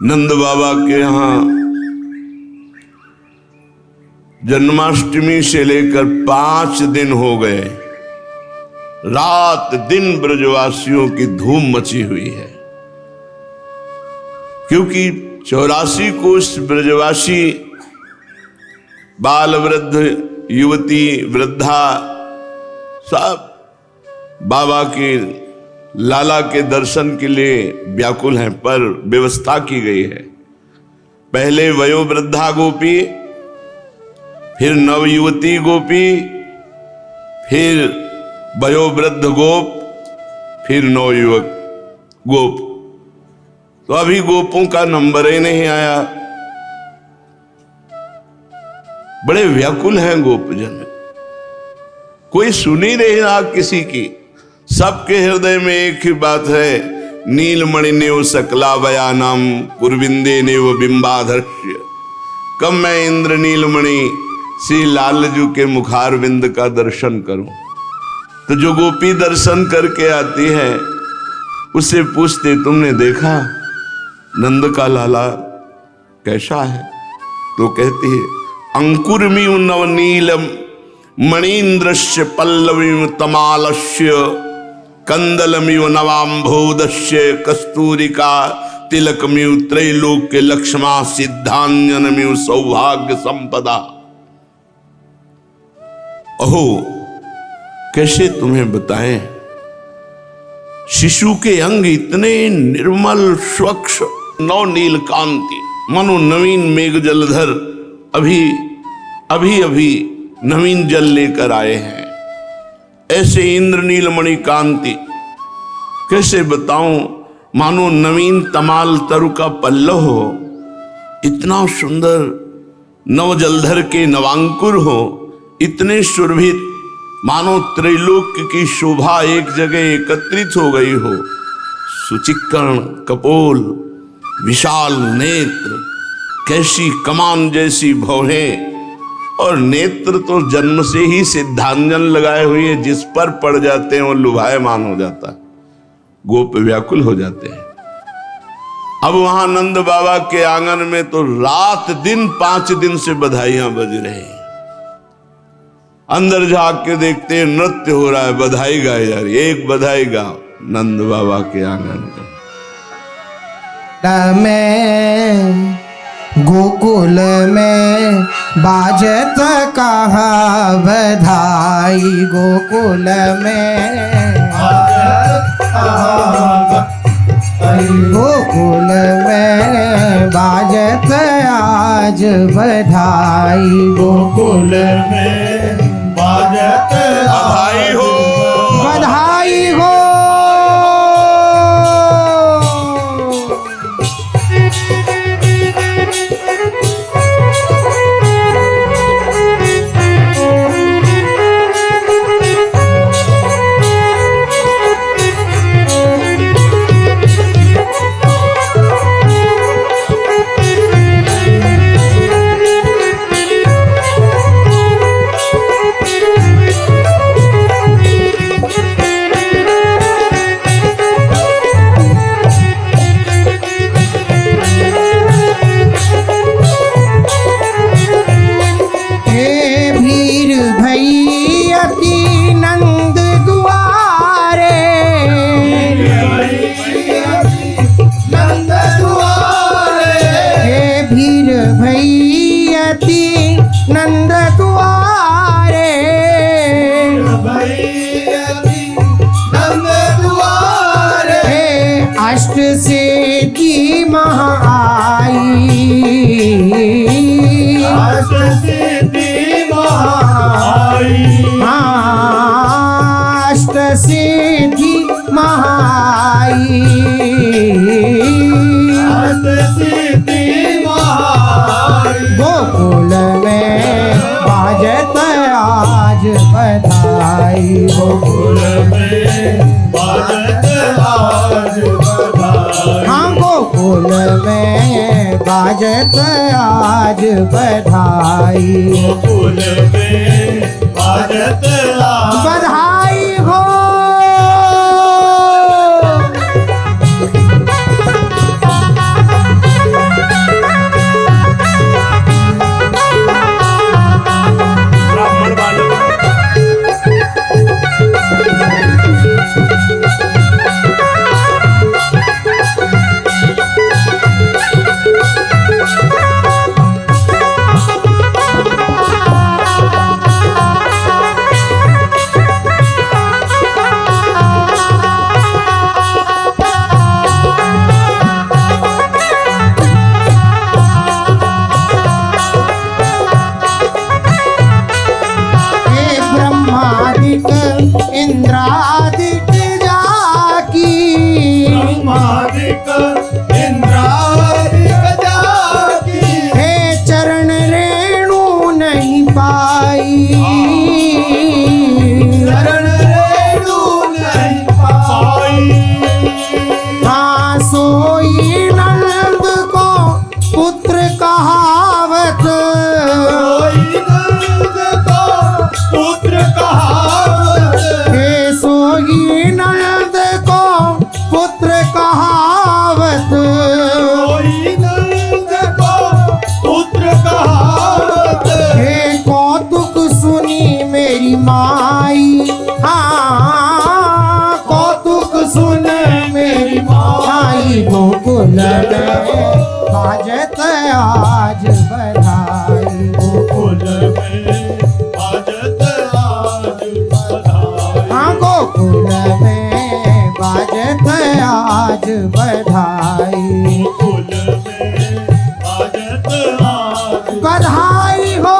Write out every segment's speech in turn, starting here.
नंद बाबा के यहाँ जन्माष्टमी से लेकर 5 दिन हो गए, रात दिन ब्रजवासियों की धूम मची हुई है। क्योंकि 84 कोष ब्रजवासी बाल वृद्ध युवती वृद्धा सब बाबा के लाला के दर्शन के लिए व्याकुल हैं, पर व्यवस्था की गई है। पहले वयोवृद्धा गोपी, फिर नवयुवती गोपी, फिर वयोवृद्ध गोप, फिर नवयुवक गोप। तो अभी गोपों का नंबर ही नहीं आया। बड़े व्याकुल हैं गोपजन, कोई सुन ही नहीं रहा किसी की। सबके हृदय में एक ही बात है, नीलमणि नेव सकलावयानाम कुरविंदे नेव बिंबाधर्ष्य। कब मैं इंद्र नीलमणि श्री लालजू के मुखारविंद का दर्शन करूं। तो जो गोपी दर्शन करके आती है उससे पूछते, तुमने देखा नंद का लाला कैसा है? तो कहती है, अंकुरमिव नवनीलम मणीन्द्रस्य पल्लवीं तमालस्य कंदलमिव नवाम्भोदस्य कस्तूरिका तिलकमिव त्रैलोक्य लक्ष्मा सिद्धांजनमिव सौभाग्य संपदा। अहो कैसे तुम्हें बताएं, शिशु के अंग इतने निर्मल स्वच्छ नवनील कांति, मनो नवीन मेघ जलधर अभी नवीन जल लेकर आए हैं। ऐसे इंद्र नीलमणि कांति कैसे बताऊं, मानो नवीन तमाल तरु का पल्लव हो, इतना सुंदर नव जलधर के नवांकुर हो, इतने सुरभित, मानो त्रैलोक्य की शोभा एक जगह एकत्रित हो गई हो। सुचिक्कण कपोल, विशाल नेत्र, कैसी कमान जैसी भौहें, और नेत्र तो जन्म से ही सिद्धांजन लगाए हुए हैं, जिस पर पड़ जाते हैं वो लुभायमान हो जाता है। गोप व्याकुल हो जाते हैं। अब वहां नंद बाबा के आंगन में तो रात दिन 5 दिन से बधाइयां बज रही हैं। अंदर झांक के देखते हैं नृत्य हो रहा है, बधाई गाई जा रही है। एक बधाई गाओ नंद बाबा के आंगन में। गोकुल में बाजत कहाँ बधाई, गोकुल में गोकुल में बाजत आज बधाई, गोकुल में बाजत बधाई हो, बधाई हो। नंद दुआरे, नंद दुआरे, अष्ट सिद्धि महा आई, अष्ट सिद्धि महा आई, अष्ट सिद्धि महा आई, अष्ट सिद्धि महा आई। गोकुल में बाजत आज बधाई, गोकुल में बाजत आज बधाई, हाँ गोकुल में बाजत आज बधाई, गोकुल में बाजत आज बधाई हो। बाजत आज बधाई। गोकुल में बाजत आज बधाई। हाँ गोकुल में बाजत आज बधाई। गोकुल में बाजत आज बधाई हो।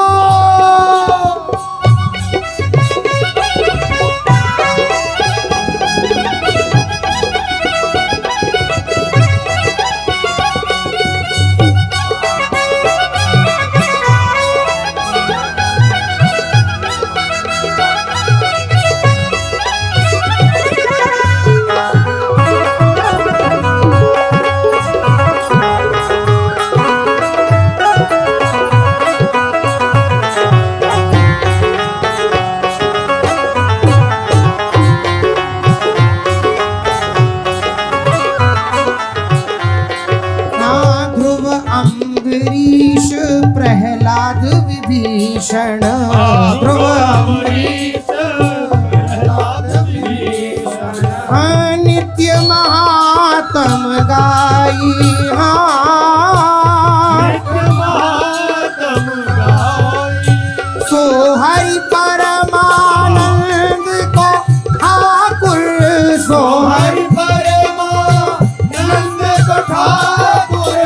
अम्बरीश प्रहलाद विभीषण। ध्रुव अम्बरीश प्रहलाद विभीषण। नित्य महात्म गाई। नित्य महात्म गाई। सो हरि परमानंद को ठाकुर। सो हरि परमानंद को ठाकुर।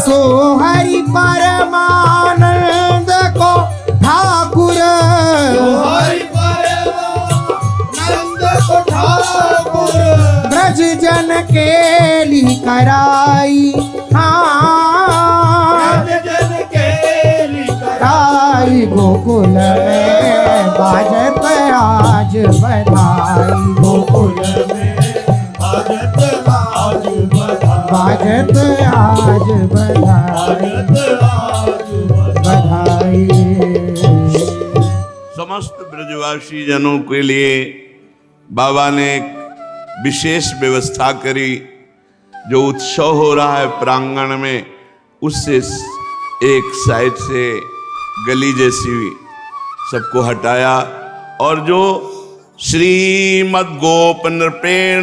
सो हरि परमानंद को ठाकुर। हरि परमानंद को ठाकुर। ब्रज जन केली कराई। ब्रज जन केली कराई। गोकुल में बाजत आज बधाई। गोकुल में बाजत आज बधाई। बाजत आज बधाई। बाजत आज बधाई। समस्त ब्रजवासी जनों के लिए बाबा ने एक विशेष व्यवस्था करी। जो उत्सव हो रहा है प्रांगण में, उससे एक साइड से गली जैसी सबको हटाया और जो श्रीमद गोप नृपेण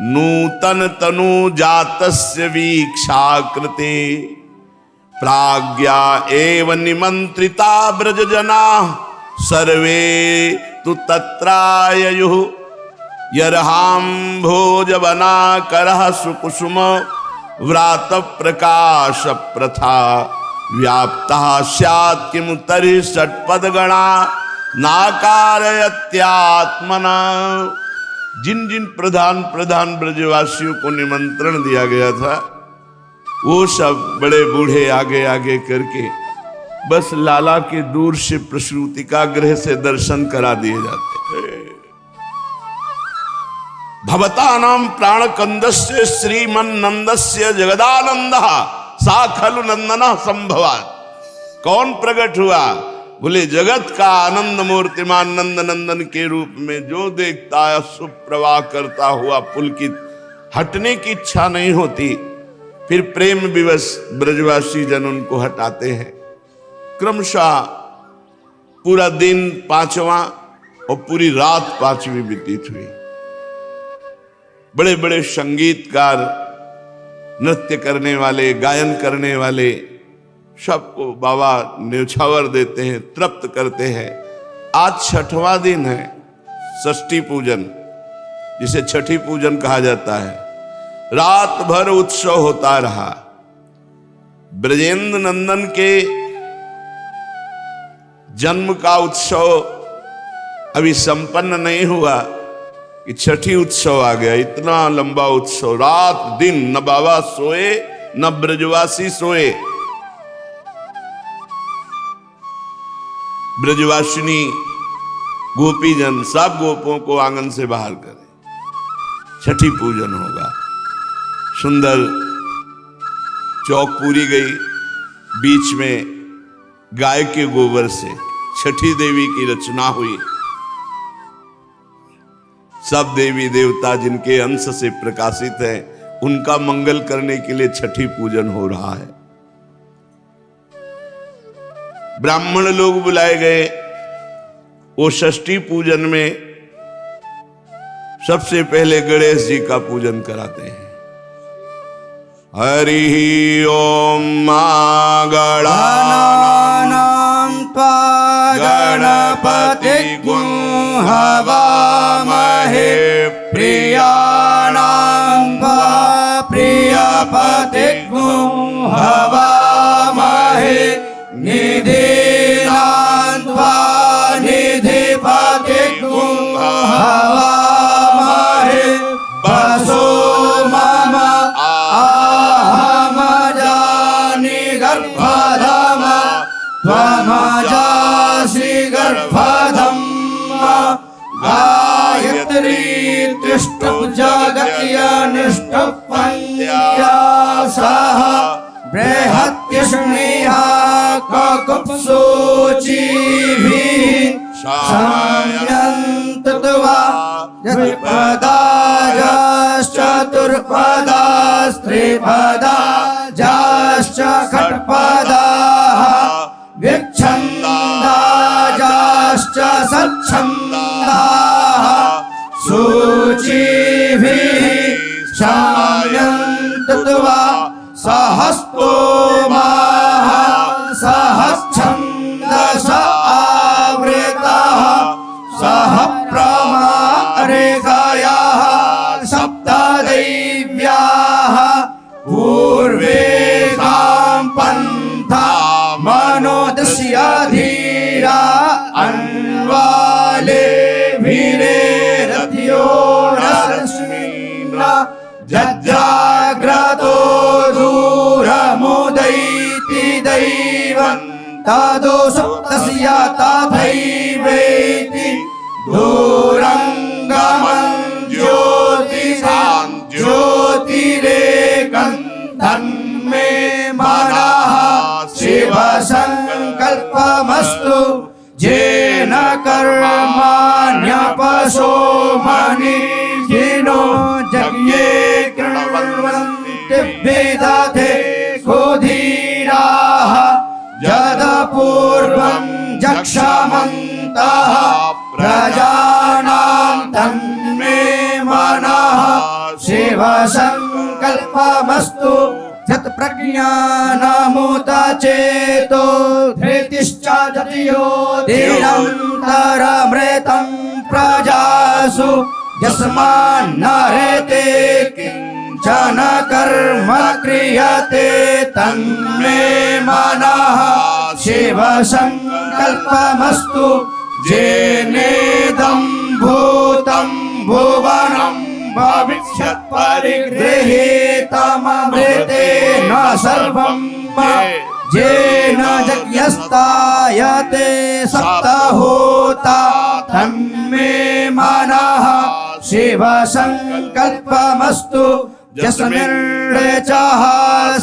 नूतन तनु जातस्य वीक्षाकृते प्राज्ञा एव निमंत्रिता ब्रज जना सर्वे तु तत्राययुः। यर्हां भोजवना करः सुकुसुम व्रात प्रकाश प्रथा व्याप्ता स्यात् किमु तर्हि षट्पदगणा नाकारयत्यात्मना। जिन जिन प्रधान प्रधान ब्रजवासियों को निमंत्रण दिया गया था, वो सब बड़े बूढ़े आगे आगे करके बस लाला के दूर से प्रसूतिका गृह से दर्शन करा दिए जाते। भवतानां प्राणकंदस्य श्रीमन्नंदस्य जगदानंदः सा खलु नंदनः संभवात्। कौन प्रकट हुआ? बोले जगत का आनंद मूर्तिमान नंद नंदन के रूप में जो देखता है शुभ प्रवाह करता हुआ पुलकित, हटने की इच्छा नहीं होती। फिर प्रेम विवश ब्रजवासी जन उनको हटाते हैं। क्रमशः पूरा दिन पांचवा और पूरी रात पांचवी व्यतीत हुई। बड़े बड़े संगीतकार, नृत्य करने वाले, गायन करने वाले सबको बाबा न्यौछावर देते हैं, तृप्त करते हैं। आज छठवां दिन है, षष्ठी पूजन, जिसे छठी पूजन कहा जाता है। रात भर उत्सव होता रहा। ब्रजेंद्र नंदन के जन्म का उत्सव अभी संपन्न नहीं हुआ कि छठी उत्सव आ गया। इतना लंबा उत्सव, रात दिन न बाबा सोए न ब्रजवासी सोए। ब्रजवासिनी गोपीजन सब गोपों को आंगन से बाहर करें, छठी पूजन होगा। सुंदर चौक पूरी गई, बीच में गाय के गोबर से छठी देवी की रचना हुई। सब देवी देवता जिनके अंश से प्रकाशित हैं, उनका मंगल करने के लिए छठी पूजन हो रहा है। ब्राह्मण लोग बुलाए गए। वो षष्ठी पूजन में सबसे पहले गणेश जी का पूजन कराते हैं। हरि ओम गणानां त्वा गणपतिं हवामहे प्रियाणां त्वा प्रियपतिं हवामहे निधीनां त्वा निधिपतिं हवामहे वसो मम आहमजानि गर्भधम त्वमजासि गर्भधम्म गायत्री तिष्ठु जगत्यनिष्ठपन्या सह बृहत्यष्णिः ककुप्सोचिभिः संयन्तत्वा चतुर्पदाश्च खट्पदाः विच्छन्दाश्च सच्छन्दाः सूचिभिः संयन्तत्वा सहस्तोमाः सहच्छन्दस आवृतः सह प्रमारेखयाः सप्तदैव्याः पूर्वेकां पन्था मनोदस्य धीरा अन्वाले वीरे रथ्यो रश्मीना जज्जाग्रतो दूरमुदैति दैवं तदो सप्तस्य तथैवेति दूरङ्गमं ज्योतिरेकं तन्मे मनः शिवसङ्कल्पमस्तु येन कर्माण्यपशो मनीषिणो यज्ञे कृण्वन्ति विदधे कुधीराः यदपूर्वं जक्षमन्तः प्रजानां तन्मे मनः शिवसङ्कल्पमस्तु यत्प्रज्ञानमुदचेतो धृतिश्च जतियो निरन्तरमृतं प्रजासु यस्मान्नरेते किञ्चन कर्म क्रियते तन्मे मनः शिवसङ्कल्पमस्तु येनेदं भूतं भुवनं भविष्यत् परिगृहीतममृतेन सर्वं येन यज्ञस्तायते सप्तहोता तन्मे मनः शिवसङ्कल्पमस्तु यस्मिन् ऋचः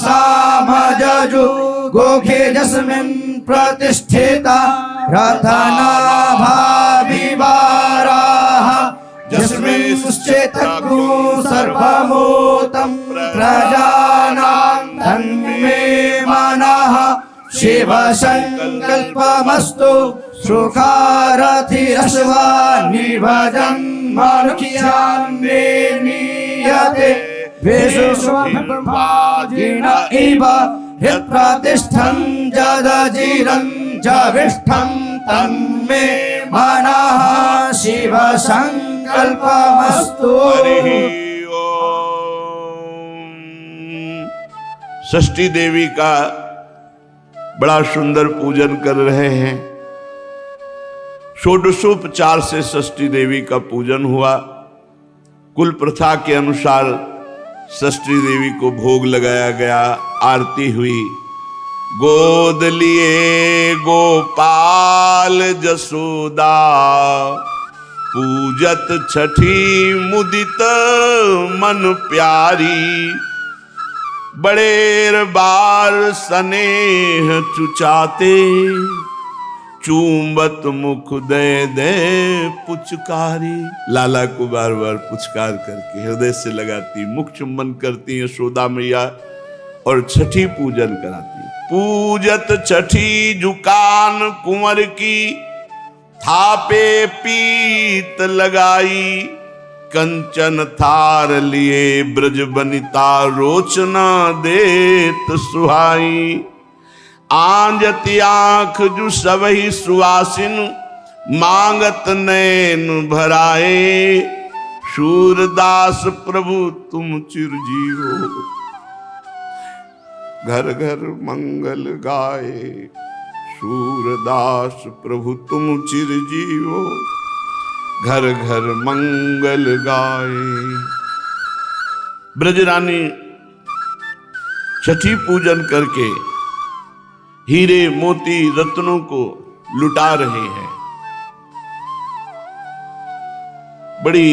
सामजजु गोखे यस्मिन् प्रतिष्ठिता रथनाभाविवाराः यस्मिंश्चेतग्नो सर्वमूतं प्रजानां तन्मे मनः शिवसङ्कल्पमस्तु सुखारथिरश्वानिभजन् मनुष्यान्ने नीयते विश्वब्रह्माजिन इव यत्प्रतिष्ठं जदजिरं जविष्ठं तन्मे मनः शिवसङ्कल्पमस्तु। षष्ठी देवी का बड़ा सुंदर पूजन कर रहे हैं। षोडशोपचार से षष्ठी देवी का पूजन हुआ। कुल प्रथा के अनुसार षष्ठी देवी को भोग लगाया गया, आरती हुई। गोद लिए गोपाल जसोदा, पूजत छठी मुदित मन प्यारी। बड़ेर बार स्नेह चुचाते, चूंबत मुख दे दे पुचकारी। लाला को बार बार पुचकार करके हृदय से लगाती, मुख चुम्बन करती यशोदा मैया और छठी पूजन कराती। पूजत छठी जुकान कुंवर की, थापे पीत लगाई। कंचन थार लिए ब्रज बनिता रोचना देत सुहाई। आंजति आंख जु सबहि सुवासिन मांगत नैन भराए। शूरदास प्रभु तुम चिरजीवो घर घर मंगल गाए। शूरदास प्रभु तुम चिरजीवो घर घर मंगल गाए। ब्रजरानी छठी पूजन करके हीरे मोती रत्नों को लुटा रहे हैं। बड़ी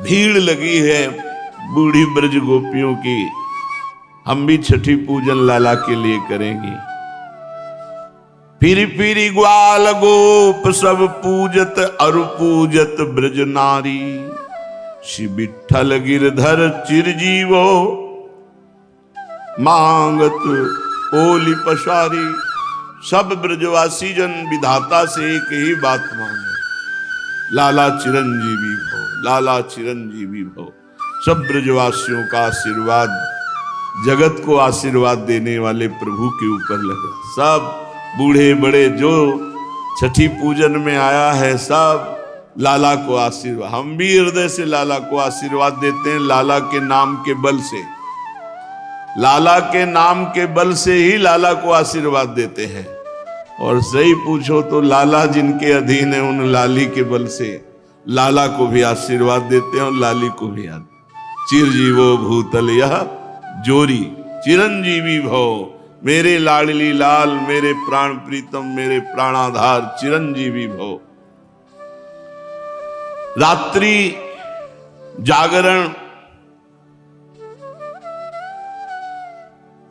भीड़ लगी है बूढ़ी ब्रज गोपियों की। हम भी छठी पूजन लाला के लिए करेंगे। फिर फिर ग्वाल गोप सब पूजत अरु पूजत ब्रज नारी। श्री विठ्ठल गिरधर चिरजीवो मांगत ओली पसारी। सब ब्रजवासी जन विधाता से एक ही बात मांगे, लाला चिरंजीवी भव, लाला चिरंजीवी भव। सब ब्रजवासियों का आशीर्वाद, जगत को आशीर्वाद देने वाले प्रभु के ऊपर लगा। सब बूढ़े बड़े जो छठी पूजन में आया है, सब लाला को आशीर्वाद। हम भी हृदय से लाला को आशीर्वाद देते हैं। लाला के नाम के बल से, लाला के नाम के बल से ही लाला को आशीर्वाद देते हैं। और सही पूछो तो लाला जिनके अधीन है, उन लाली के बल से लाला को भी आशीर्वाद देते हैं और लाली को भी याद। चिरजीवो भूतल यह जोरी चिरंजीवी भव। मेरे लाडली लाल, मेरे प्राण प्रीतम, मेरे प्राणाधार चिरंजीवी भव। रात्रि जागरण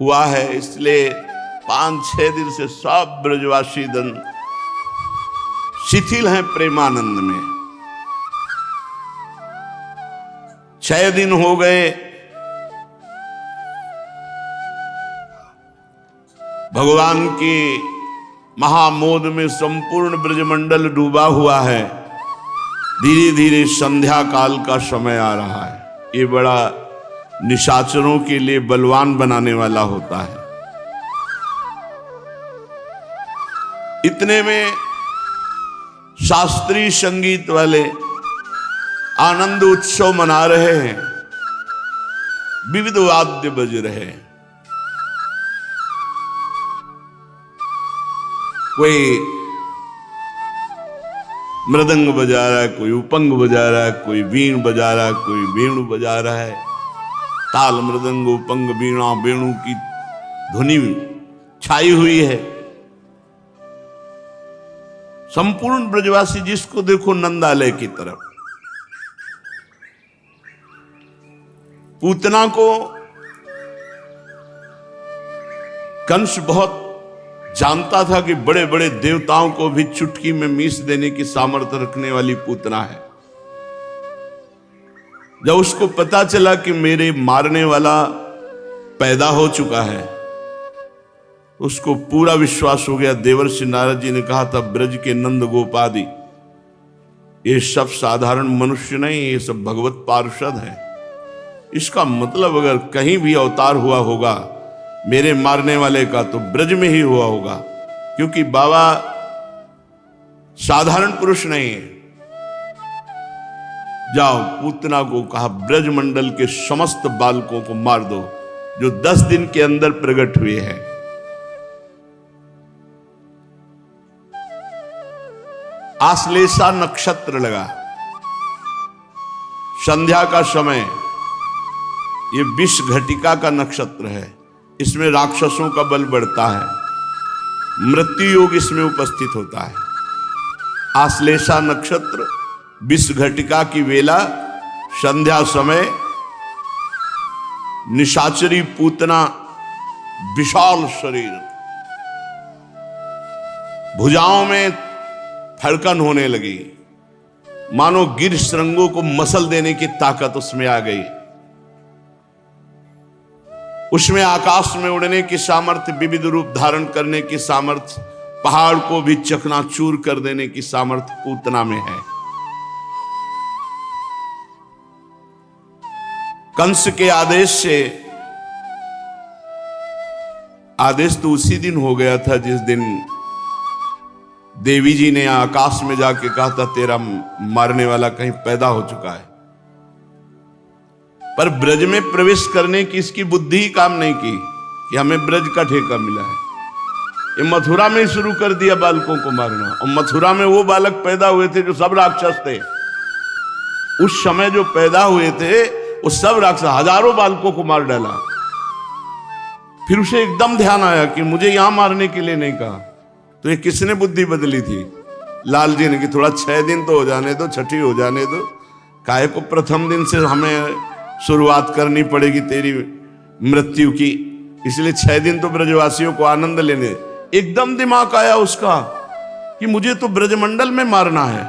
हुआ है, इसलिए 5-6 दिन से सब ब्रजवासी दन शिथिल हैं प्रेमानंद में। 6 दिन हो गए, भगवान की महामोद में संपूर्ण ब्रजमंडल डूबा हुआ है। धीरे धीरे संध्या काल का समय आ रहा है। ये बड़ा निशाचरों के लिए बलवान बनाने वाला होता है। इतने में शास्त्रीय संगीत वाले आनंद उत्सव मना रहे हैं, विविध वाद्य बज रहे हैं। कोई मृदंग बजा रहा है, कोई उपंग बजा रहा है, कोई वीण बजा रहा है, कोई वेणु बजा रहा है। ताल मृदंग उपंग वीणा वेणु की ध्वनि छाई हुई है। संपूर्ण ब्रजवासी जिसको देखो नंदालय की तरफ। पूतना को कंस बहुत जानता था कि बड़े बड़े देवताओं को भी चुटकी में मीस देने की सामर्थ्य रखने वाली पूतना है। जब उसको पता चला कि मेरे मारने वाला पैदा हो चुका है, उसको पूरा विश्वास हो गया। देवर्षि नारद जी ने कहा था, ब्रज के नंद गोपादि ये सब साधारण मनुष्य नहीं, ये सब भगवत पार्षद हैं। इसका मतलब अगर कहीं भी अवतार हुआ होगा मेरे मारने वाले का, तो ब्रज में ही हुआ होगा, क्योंकि बाबा साधारण पुरुष नहीं है। जाओ, पूतना को कहा ब्रज मंडल के समस्त बालकों को मार दो जो 10 दिन के अंदर प्रकट हुए हैं। आश्लेषा नक्षत्र लगा, संध्या का समय। ये विष घटिका का नक्षत्र है, इसमें राक्षसों का बल बढ़ता है, मृत्यु योग इसमें उपस्थित होता है। आश्लेषा नक्षत्र, विष घटिका की वेला, संध्या समय। निशाचरी पूतना, विशाल शरीर, भुजाओं में धड़कन होने लगी, मानो गिर श्रृंगों को मसल देने की ताकत उसमें आ गई। उसमें आकाश में उड़ने की सामर्थ्य, विविध रूप धारण करने की सामर्थ्य, पहाड़ को भी चकनाचूर कर देने की सामर्थ्य पूतना में है। कंस के आदेश से, आदेश तो उसी दिन हो गया था जिस दिन देवी जी ने आकाश में जाके कहा था तेरा मारने वाला कहीं पैदा हो चुका है, पर ब्रज में प्रवेश करने की इसकी बुद्धि ही काम नहीं की कि हमें ब्रज का ठेका मिला है। ये मथुरा में शुरू कर दिया बालकों को मारना, और मथुरा में वो बालक पैदा हुए थे जो सब राक्षस थे। उस समय जो पैदा हुए थे वो सब राक्षस, हजारों बालकों को मार डाला। फिर उसे एकदम ध्यान आया कि मुझे यहां मारने के लिए नहीं कहा। तो ये किसने बुद्धि बदली थी? लाल जी ने कि थोड़ा 6 दिन तो हो जाने दो, छठी हो जाने दो, काहे को प्रथम दिन से हमें शुरुआत करनी पड़ेगी तेरी मृत्यु की, इसलिए 6 दिन तो ब्रजवासियों को आनंद लेने। एकदम दिमाग आया उसका कि मुझे तो ब्रजमंडल में मारना है,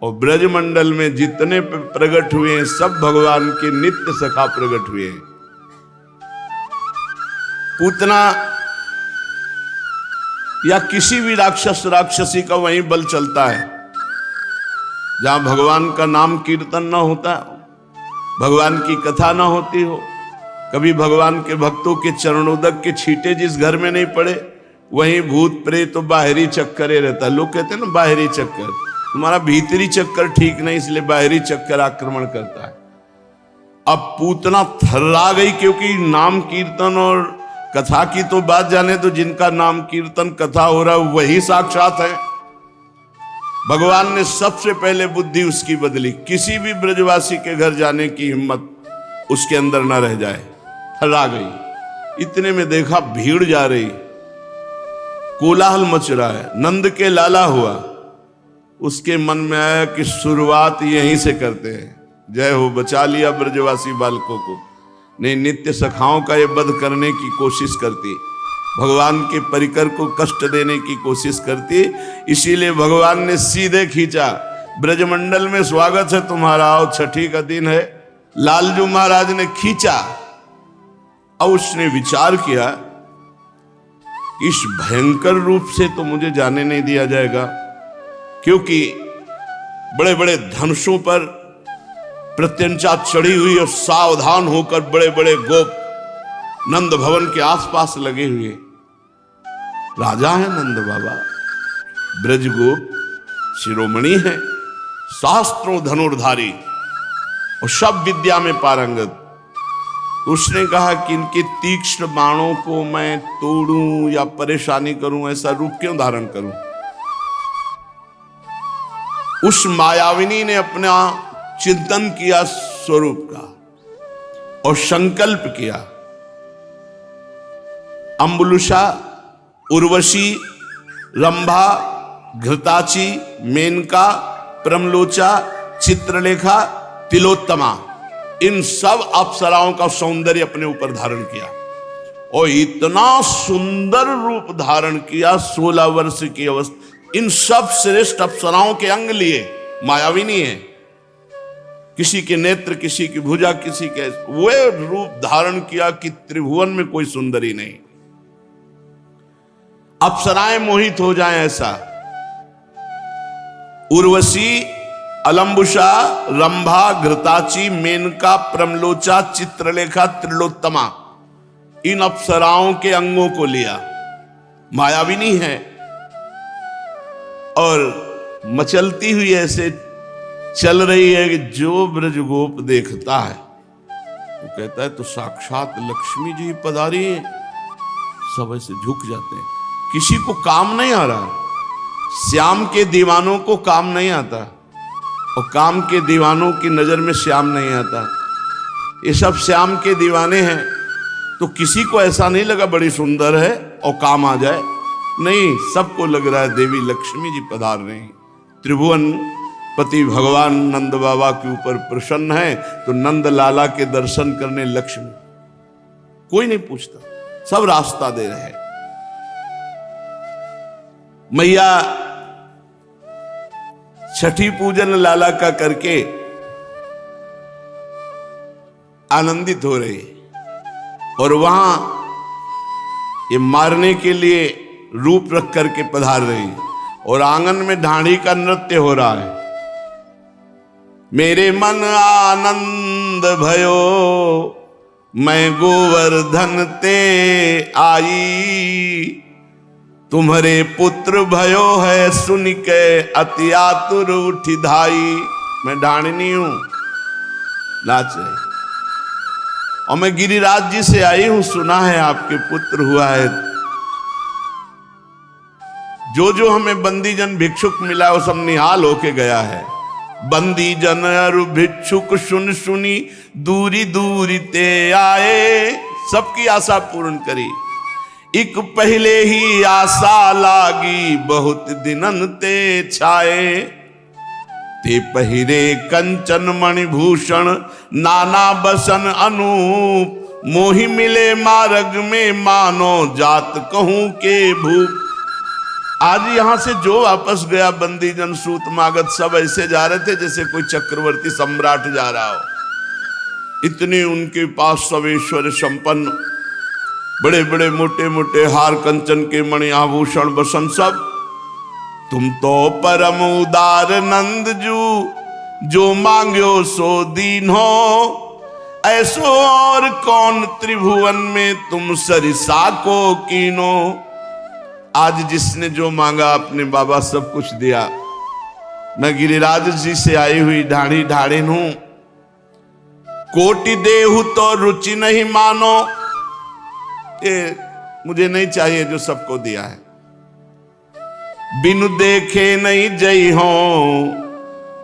और ब्रजमंडल में जितने प्रकट हुए हैं सब भगवान के नित्य सखा प्रकट हुए हैं। पूतना या किसी भी राक्षस राक्षसी का वहीं बल चलता है जहां भगवान का नाम कीर्तन ना होता, भगवान की कथा ना होती हो, कभी भगवान के भक्तों के चरणोदक के छींटे जिस घर में नहीं पड़े वहीं भूत प्रेत तो बाहरी चक्करे रहता। लोग कहते हैं ना बाहरी चक्कर, तुम्हारा भीतरी चक्कर ठीक नहीं इसलिए बाहरी चक्कर आक्रमण करता है। अब पूतना थर्रा गई क्योंकि नाम कीर्तन और कथा की तो बात जाने तो जिनका नाम कीर्तन कथा हो रहा है वही साक्षात है। भगवान ने सबसे पहले बुद्धि उसकी बदली, किसी भी ब्रजवासी के घर जाने की हिम्मत उसके अंदर न रह जाए। थर्रा गई। इतने में देखा भीड़ जा रही, कोलाहल मच रहा है, नंद के लाला हुआ। उसके मन में आया कि शुरुआत यहीं से करते हैं। जय हो, बचा लिया ब्रजवासी बालकों को। नहीं, नित्य सखाओं का ये वध करने की कोशिश करती, भगवान के परिकर को कष्ट देने की कोशिश करती। इसीलिए भगवान ने सीधे खींचा, ब्रजमंडल में स्वागत है तुम्हारा, आओ, छठी का दिन है। लालजू महाराज ने खींचा और उसने विचार किया इस भयंकर रूप से तो मुझे जाने नहीं दिया जाएगा, क्योंकि बड़े बड़े धनुषों पर प्रत्यंचा चढ़ी हुई और सावधान होकर बड़े बड़े गोप नंद भवन के आसपास लगे हुए। राजा है नंद बाबा, ब्रज गोप शिरोमणि है, शास्त्रों धनुर्धारी और सब विद्या में पारंगत। उसने कहा कि इनके तीक्ष्ण बाणों को मैं तोड़ूं या परेशानी करूं, ऐसा रूप क्यों धारण करूं। उस मायाविनी ने अपना चिंतन किया स्वरूप का और संकल्प किया। अम्बुलुषा, उर्वशी, रंभा, घृताची, मेनका, प्रमलोचा, चित्रलेखा, तिलोत्तमा, इन सब अप्सराओं का सौंदर्य अपने ऊपर धारण किया और इतना सुंदर रूप धारण किया। 16 वर्ष की अवस्था, इन सब श्रेष्ठ अप्सराओं के अंग लिए मायाविनी है, किसी के नेत्र, किसी की भुजा, किसी के वो रूप धारण किया कि त्रिभुवन में कोई सुंदरी नहीं, अप्सराएं मोहित हो जाएं ऐसा। उर्वशी, अलंबुषा, रंभा, घृताची, मेनका, प्रमलोचा, चित्रलेखा, त्रिलोत्तमा, इन अप्सराओं के अंगों को लिया। मायाविनी है और मचलती हुई ऐसे चल रही है कि जो ब्रजगोप देखता है वो कहता है तो साक्षात लक्ष्मी जी पधारी है। सब ऐसे झुक जाते हैं। किसी को काम नहीं आ रहा, श्याम के दीवानों को काम नहीं आता और काम के दीवानों की नजर में श्याम नहीं आता। ये सब श्याम के दीवाने हैं, तो किसी को ऐसा नहीं लगा बड़ी सुंदर है और काम आ जाए, नहीं, सबको लग रहा है देवी लक्ष्मी जी पधार रही। त्रिभुवन पति भगवान नंद बाबा के ऊपर प्रसन्न है, तो नंद लाला के दर्शन करने लक्ष्मी, कोई नहीं पूछता, सब रास्ता दे रहे हैं। मैया छठी पूजन लाला का करके आनंदित हो रही और वहां ये मारने के लिए रूप रख करके पधार रही और आंगन में ढांडी का नृत्य हो रहा है। मेरे मन आनंद नंद भयो मैं गोवर्धन ते आई, तुम्हारे पुत्र भयो है सुन के अति आतुर उठी धाई। मैं ढांढनी हूं, नाच रही, और मैं गिरिराज जी से आई हूं, सुना है आपके पुत्र हुआ है। जो जो हमें बंदीजन भिक्षुक मिला वो सब निहाल होके गया है। बंदी जन अरु भिक्षुक सुन सुनी दूरी दूरी ते आए, सबकी आशा पूर्ण करी। एक पहले ही आशा लागी बहुत दिनन ते छाए, ते पहिरे कंचन मणिभूषण नाना बसन अनूप, मोहि मिले मार्ग में मानो जात कहूं के भूप। आज यहां से जो वापस गया बंदीजन सूत मागत सब ऐसे जा रहे थे जैसे कोई चक्रवर्ती सम्राट जा रहा हो। इतने उनके पास सब ऐश्वर्य संपन्न, बड़े बड़े मोटे मोटे हार कंचन के मणि आभूषण बसन सब। तुम तो परम उदार नंद जू, जो मांग्यो सो दीन हो, ऐसो और कौन त्रिभुवन में तुम सरिसा को कीनो। आज जिसने जो मांगा अपने बाबा सब कुछ दिया। मैं गिरिराज जी से आई हुई ढाढ़ी ढाढ़िन हूं, कोटि देहु तो रुचि नहीं मानो, ये मुझे नहीं चाहिए जो सबको दिया है। बिनु देखे नहीं जई हो,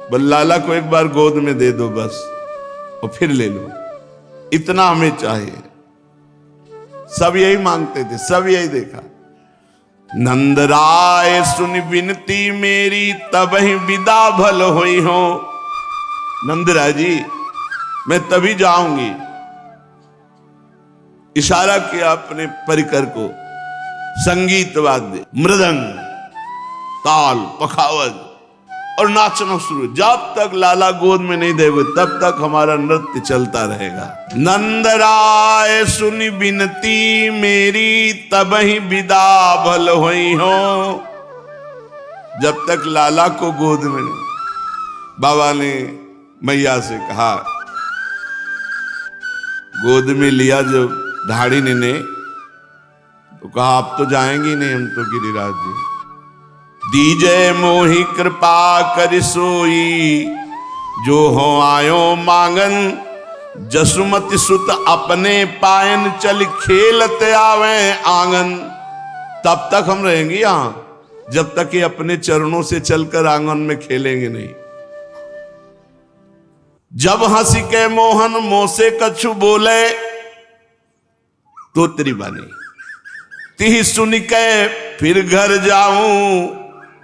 बस लाला को एक बार गोद में दे दो बस, और फिर ले लो, इतना हमें चाहिए। सब यही मांगते थे, सब यही देखा। नंद राय सुन विनती मेरी, तब ही विदा भल हुई हो। नंद राय जी मैं तभी जाऊंगी। इशारा किया अपने परिकर को, संगीत वाद्य मृदंग ताल पखावज और नाचना शुरू। जब तक लाला गोद में नहीं देंगे तब तक हमारा नृत्य चलता रहेगा। नंद राय सुनी बिनती मेरी, तब ही विदा भल हुई हो। जब तक लाला को गोद में नहीं, बाबा ने मैया से कहा, गोद में लिया जब ढाढ़िन ने, तो कहा आप तो जाएंगी नहीं, हम तो गिरिराज जी। दीजय मोहि कृपा कर सोई, जो हो आयो मांगन, जसुमति सुत अपने पायन चल खेलत आवे आंगन। तब तक हम रहेंगे यहां जब तक ये अपने चरणों से चलकर आंगन में खेलेंगे नहीं। जब हंसी के मोहन मोसे कछु बोले, तो तेरी बानी ती सुन के फिर घर जाऊं,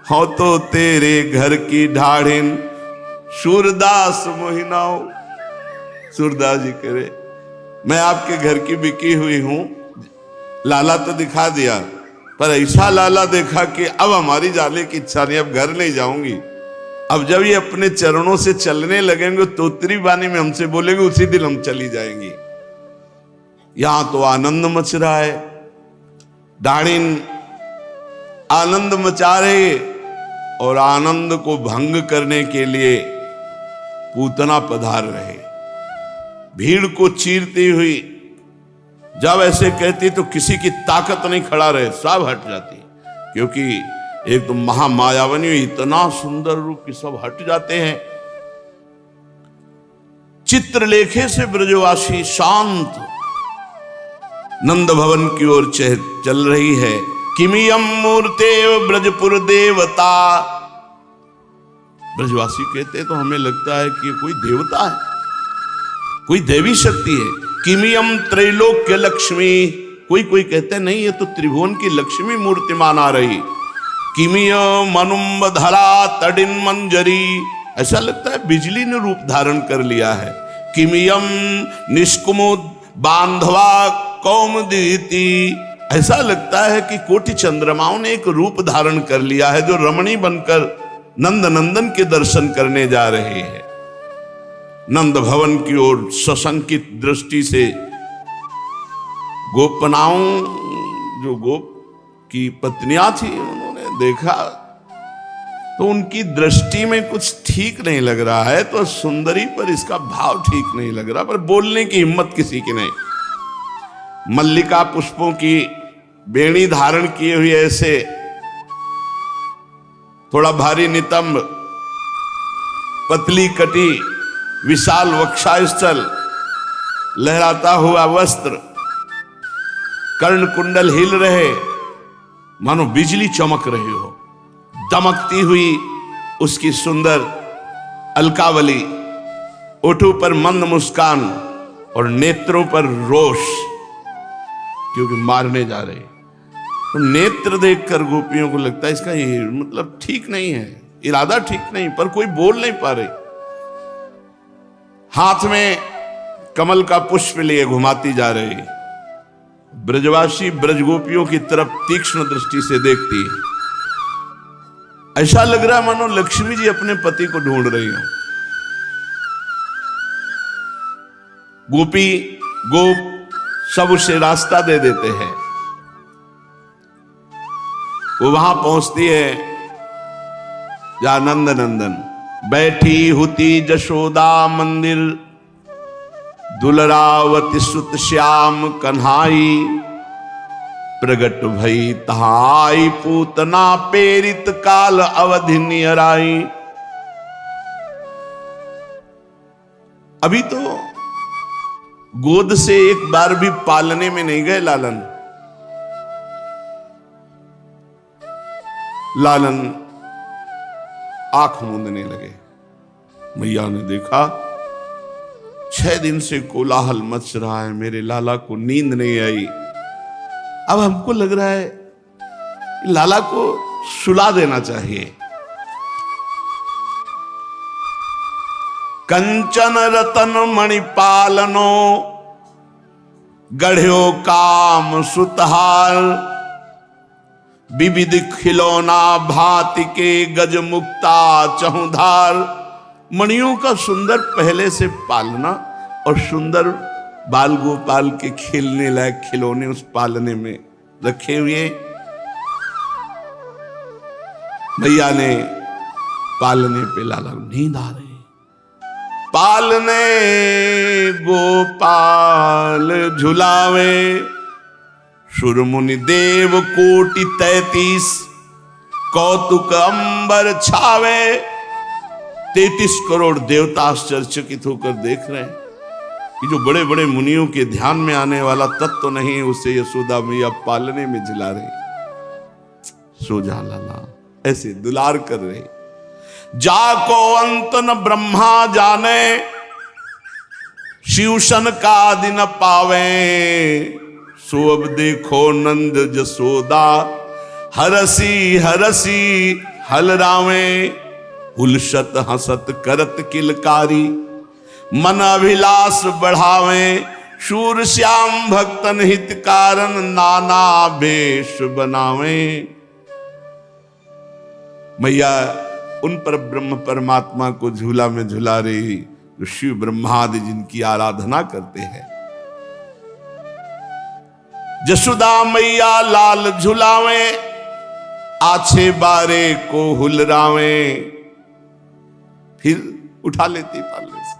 हो तो तेरे घर की ढाढ़िन सूरदास मोहिनाओ। सूरदास जी करे, मैं आपके घर की बिकी हुई हूं। लाला तो दिखा दिया, पर ऐसा लाला देखा कि अब हमारी जाने की इच्छा नहीं, अब घर नहीं जाऊंगी। अब जब ये अपने चरणों से चलने लगेंगे, तोतरी बानी में हमसे बोलेंगे, उसी दिन हम चली जाएंगी। यहां तो आनंद मच रहा है, ढाढ़िन आनंद मचा रहे, और आनंद को भंग करने के लिए पूतना पधार रहे। भीड़ को चीरती हुई जब ऐसे कहती तो किसी की ताकत नहीं खड़ा रहे, सब हट जाती, क्योंकि एक तो महामायावनी, इतना सुंदर रूप की सब हट जाते हैं। चित्रलेखे से ब्रजवासी शांत नंद भवन की ओर चल रही है। किमियम मूर्ते ब्रजपुर देवता। ब्रजवासी कहते तो हमें लगता है कि कोई देवता है, कोई देवी शक्ति है। किमियम त्रैलोक्य लक्ष्मी। कोई कोई कहते नहीं, ये तो त्रिभुवन की लक्ष्मी मूर्तिमान आ रही। किमियम मनुम्ब धरा तडिन मंजरी। ऐसा लगता है बिजली ने रूप धारण कर लिया है। किमियम निष्कुमुद बांधवा कौमुदीति। ऐसा लगता है कि कोटि चंद्रमाओं ने एक रूप धारण कर लिया है, जो रमणी बनकर नंद नंदन के दर्शन करने जा रहे हैं। नंद भवन की ओर सशंकित दृष्टि से गोपनाओं, जो गोप की पत्नियां थी, उन्होंने देखा तो उनकी दृष्टि में कुछ ठीक नहीं लग रहा है, तो सुंदरी पर इसका भाव ठीक नहीं लग रहा, पर बोलने की हिम्मत किसी की नहीं। मल्लिका पुष्पों की बेणी धारण किए हुए ऐसे थोड़ा भारी नितंब, पतली कटी, विशाल वक्षास्थल, लहराता हुआ वस्त्र, कर्ण कुंडल हिल रहे, मानो बिजली चमक रही हो, दमकती हुई उसकी सुंदर अलकावली, ओठों पर मंद मुस्कान और नेत्रों पर रोष, क्योंकि मारने जा रहे। तो नेत्र देखकर गोपियों को लगता है इसका ये मतलब ठीक नहीं है, इरादा ठीक नहीं, पर कोई बोल नहीं पा रहे। हाथ में कमल का पुष्प लिए घुमाती जा रही। ब्रजवासी ब्रजगोपियों की तरफ तीक्ष्ण दृष्टि से देखती है, ऐसा लग रहा है मानो लक्ष्मी जी अपने पति को ढूंढ रही हो। गोपी गोप सब उसे रास्ता दे देते हैं। वो वहां पहुंचती है जहां नंद नंदन बैठी हुती जशोदा मंदिर, दुलरावती सुत श्याम कन्हाई, प्रगट भई तहाई पूतना पेरित काल अवधि नियराई। अभी तो गोद से एक बार भी पालने में नहीं गए लालन। लालन आंख मूंदने लगे। मैया ने देखा 6 दिन से कोलाहल मच रहा है, मेरे लाला को नींद नहीं आई। अब हमको लग रहा है लाला को सुला देना चाहिए। कंचन रतन मणि पालनो, गढ़्यो काम सुतहार, विविध खिलौना भांति के गज मुक्ता चहुधार। मणियों का सुंदर पहले से पालना और सुंदर बाल गोपाल के खेलने लायक खिलौने उस पालने में रखे हुए। भैया ने पालने पे लाला नींद आ रही। पालने गोपाल झुलावे, सुरमुनि देव कोटि 33, कौतुक अंबर छावे। 33 करोड़ देवता आश्चर्यचकित होकर देख रहे हैं कि जो बड़े बड़े मुनियों के ध्यान में आने वाला तत्व नहीं, उसे यशोदा मैया पालने में झिला रही। सो जा लाला, ऐसे दुलार कर रहे। जाको अंत न ब्रह्मा जाने, शिवशन का दिन पावे। सो अब देखो नंद जसोदा, हरसी हरसी हलरावे। हुलसत हसत करत किलकारी, मन अभिलाष बढ़ावे। शूर श्याम भक्तन हित कारण, नाना भेष बनावे। मैया उन पर ब्रह्म परमात्मा को झूला में झुला रही, जो शिव ब्रह्मादि जिनकी आराधना करते हैं। जसोदा मैया लाल झुलावे, आछे बारे को हुलरावे। फिर उठा लेती पाले से।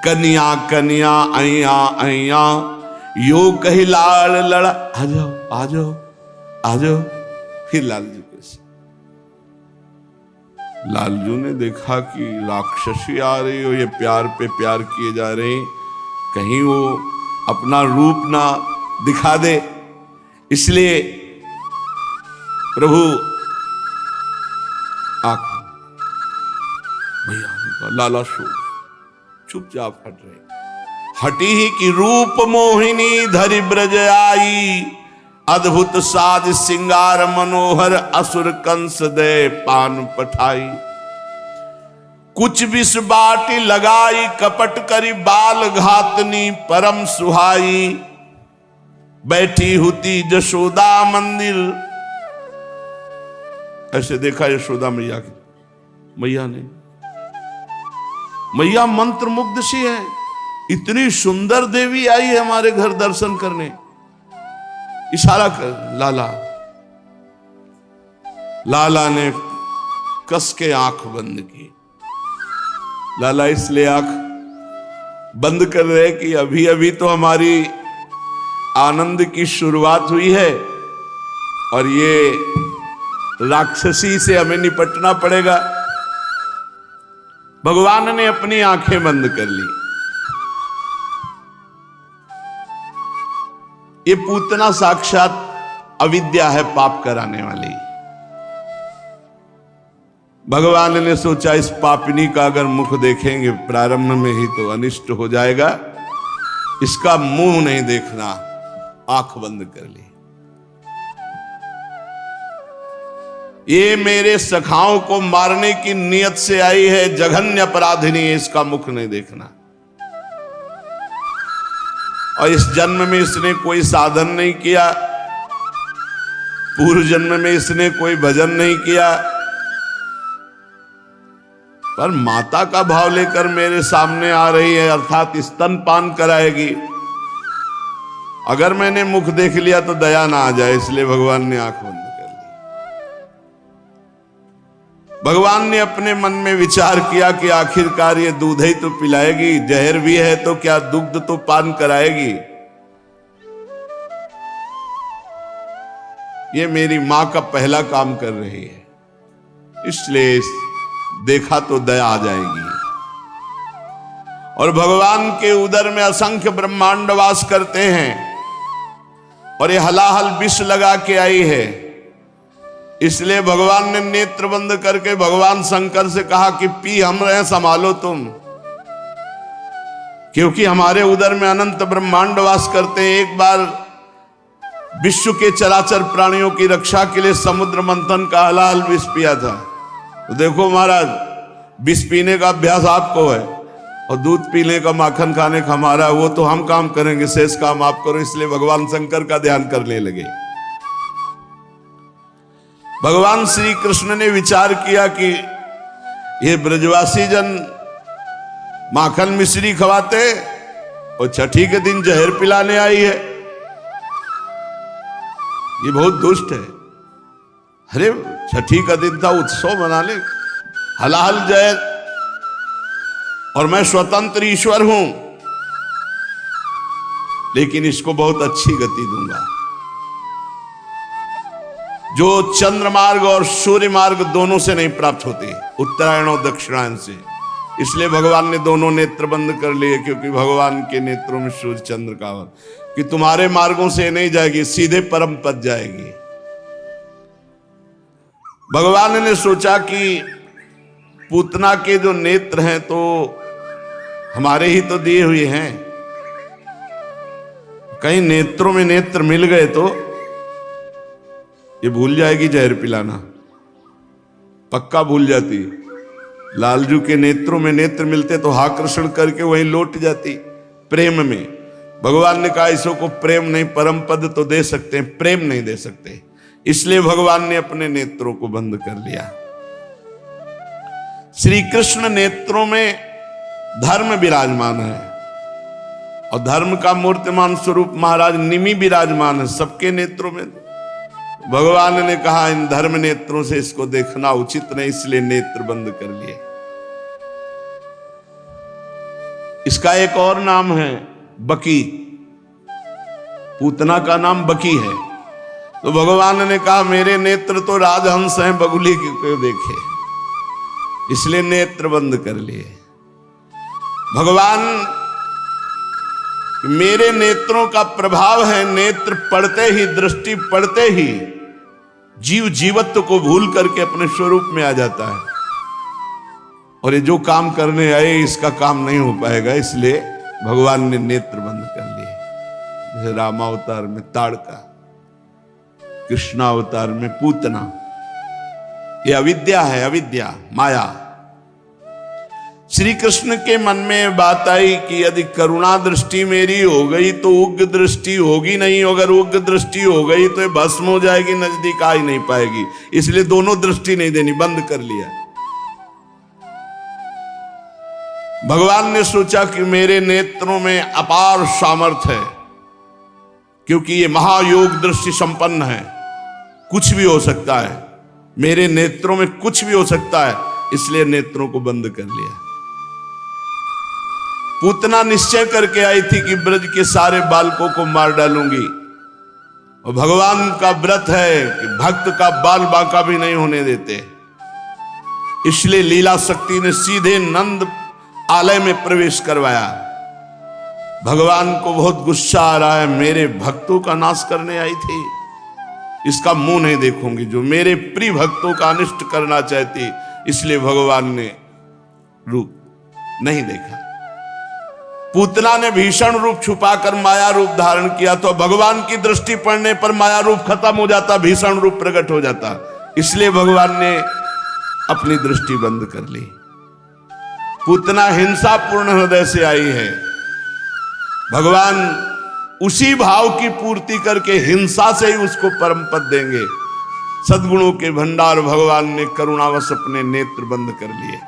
कन्या कन्या अया अया, यो कही लाल लड़ा। आ जाओ आ जाओ आ जाओ। फिर लालजू कैसे? लालजू ने देखा कि राक्षसी आ रही हो, ये प्यार पे प्यार किए जा रहे हैं, कहीं वो अपना रूप ना दिखा दे, इसलिए प्रभु आंख भैया ने कहा लाला सो, चुपचाप हट रहे। हटी ही की रूप मोहिनी धरि ब्रज आई, अद्भुत साज सिंगार मनोहर असुर कंस दे पान पठाई। कुछ विष बाटी लगाई, कपट करी बाल घातनी परम सुहाई। बैठी हुती जशोदा मंदिर, ऐसे देखा यशोदा मैया की। मैया ने, मैया मंत्र मुग्ध सी है, इतनी सुंदर देवी आई है हमारे घर दर्शन करने। इशारा कर लाला। लाला ने कस के आंख बंद की। लाला इसलिए आंख बंद कर रहे कि अभी अभी तो हमारी आनंद की शुरुआत हुई है और ये राक्षसी से हमें निपटना पड़ेगा। भगवान ने अपनी आंखें बंद कर ली। ये पूतना साक्षात अविद्या है, पाप कराने वाली। भगवान ने सोचा इस पापिनी का अगर मुख देखेंगे प्रारंभ में ही तो अनिष्ट हो जाएगा, इसका मुंह नहीं देखना। आंख बंद कर ली। ये मेरे सखाओं को मारने की नियत से आई है, जघन्य अपराधिनी है, इसका मुख नहीं देखना। और इस जन्म में इसने कोई साधन नहीं किया, पूर्व जन्म में इसने कोई भजन नहीं किया, पर माता का भाव लेकर मेरे सामने आ रही है, अर्थात स्तनपान कराएगी। अगर मैंने मुख देख लिया तो दया ना आ जाए, इसलिए भगवान ने आंख बंद कर ली। भगवान ने अपने मन में विचार किया कि आखिरकार ये दूध ही तो पिलाएगी, जहर भी है तो क्या दुग्ध तो पान कराएगी। ये मेरी मां का पहला काम कर रही है, इसलिए देखा तो दया आ जाएगी। और भगवान के उदर में असंख्य ब्रह्मांड वास करते हैं और ये हलाहल विष लगा के आई है, इसलिए भगवान ने नेत्र बंद करके भगवान शंकर से कहा कि पी हम रहे, संभालो तुम, क्योंकि हमारे उदर में अनंत ब्रह्मांड वास करते हैं। एक बार विश्व के चराचर प्राणियों की रक्षा के लिए समुद्र मंथन का हलाहल विष पिया था। तो देखो महाराज, विष पीने का अभ्यास आपको है और दूध पीने का, माखन खाने का हमारा, वो तो हम काम करेंगे, शेष काम आप करो। इसलिए भगवान शंकर का ध्यान करने लगे। भगवान श्री कृष्ण ने विचार किया कि ये ब्रजवासी जन माखन मिश्री खवाते और छठी के दिन जहर पिलाने आई है, ये बहुत दुष्ट है। अरे छठी का दिन था, उत्सव मना ले, हलाहल जय, और मैं स्वतंत्र ईश्वर हूं, लेकिन इसको बहुत अच्छी गति दूंगा। जो चंद्र मार्ग और सूर्य मार्ग दोनों से नहीं प्राप्त होती, उत्तरायण और दक्षिणायन से। इसलिए भगवान ने दोनों नेत्र बंद कर लिए, क्योंकि भगवान के नेत्रों में सूर्य चंद्र का कि तुम्हारे मार्गों से नहीं जाएगी, सीधे परम पद जाएगी। भगवान ने सोचा कि पूतना के जो नेत्र हैं तो हमारे ही तो दिए हुए हैं, कहीं नेत्रों में नेत्र मिल गए तो ये भूल जाएगी जहर पिलाना, पक्का भूल जाती। लालजू के नेत्रों में नेत्र मिलते तो आकर्षण करके वहीं लौट जाती प्रेम में। भगवान ने कहा इसको प्रेम नहीं, परम पद तो दे सकते हैं, प्रेम नहीं दे सकते। इसलिए भगवान ने अपने नेत्रों को बंद कर लिया। श्री कृष्ण नेत्रों में धर्म विराजमान है और धर्म का मूर्तिमान स्वरूप महाराज निमि विराजमान है सबके नेत्रों में। भगवान ने कहा इन धर्म नेत्रों से इसको देखना उचित नहीं, इसलिए नेत्र बंद कर लिए। इसका एक और नाम है बकी, पूतना का नाम बकी है। तो भगवान ने कहा मेरे नेत्र तो राजहंस हैं, बगुली को देखे, इसलिए नेत्र बंद कर लिए। भगवान मेरे नेत्रों का प्रभाव है, नेत्र पड़ते ही, दृष्टि पड़ते ही जीव जीवत्व को भूल करके अपने स्वरूप में आ जाता है, और ये जो काम करने आए इसका काम नहीं हो पाएगा, इसलिए भगवान ने नेत्र बंद कर लिए। जैसे रामावतार में ताड़का, कृष्णावतार में पूतना। ये अविद्या है, अविद्या, माया। श्री कृष्ण के मन में बात आई कि यदि करुणा दृष्टि मेरी हो गई तो उग्र दृष्टि होगी नहीं, अगर उग्र दृष्टि हो गई तो ये भस्म हो जाएगी, नजदीक आ ही नहीं पाएगी, इसलिए दोनों दृष्टि नहीं देनी, बंद कर लिया। भगवान ने सोचा कि मेरे नेत्रों में अपार सामर्थ्य है, क्योंकि ये महायोग दृष्टि संपन्न है, कुछ भी हो सकता है। मेरे नेत्रों में कुछ भी हो सकता है, इसलिए नेत्रों को बंद कर लिया। पूतना निश्चय करके आई थी कि ब्रज के सारे बालकों को मार डालूंगी, और भगवान का व्रत है कि भक्त का बाल बांका भी नहीं होने देते। इसलिए लीला शक्ति ने सीधे नंद आलय में प्रवेश करवाया। भगवान को बहुत गुस्सा आ रहा है, मेरे भक्तों का नाश करने आई थी, इसका मुंह नहीं देखूंगी, जो मेरे प्रिय भक्तों का अनिष्ट करना चाहती। इसलिए भगवान ने रूप नहीं देखा। पूतना ने भीषण रूप छुपाकर माया रूप धारण किया, तो भगवान की दृष्टि पड़ने पर माया रूप खत्म हो जाता, भीषण रूप प्रकट हो जाता। इसलिए भगवान ने अपनी दृष्टि बंद कर ली। पूतना हिंसापूर्ण हृदय से आई है, भगवान उसी भाव की पूर्ति करके हिंसा से ही उसको परम पद देंगे। सद्गुणों के भंडार भगवान ने करुणावश अपने नेत्र बंद कर लिए।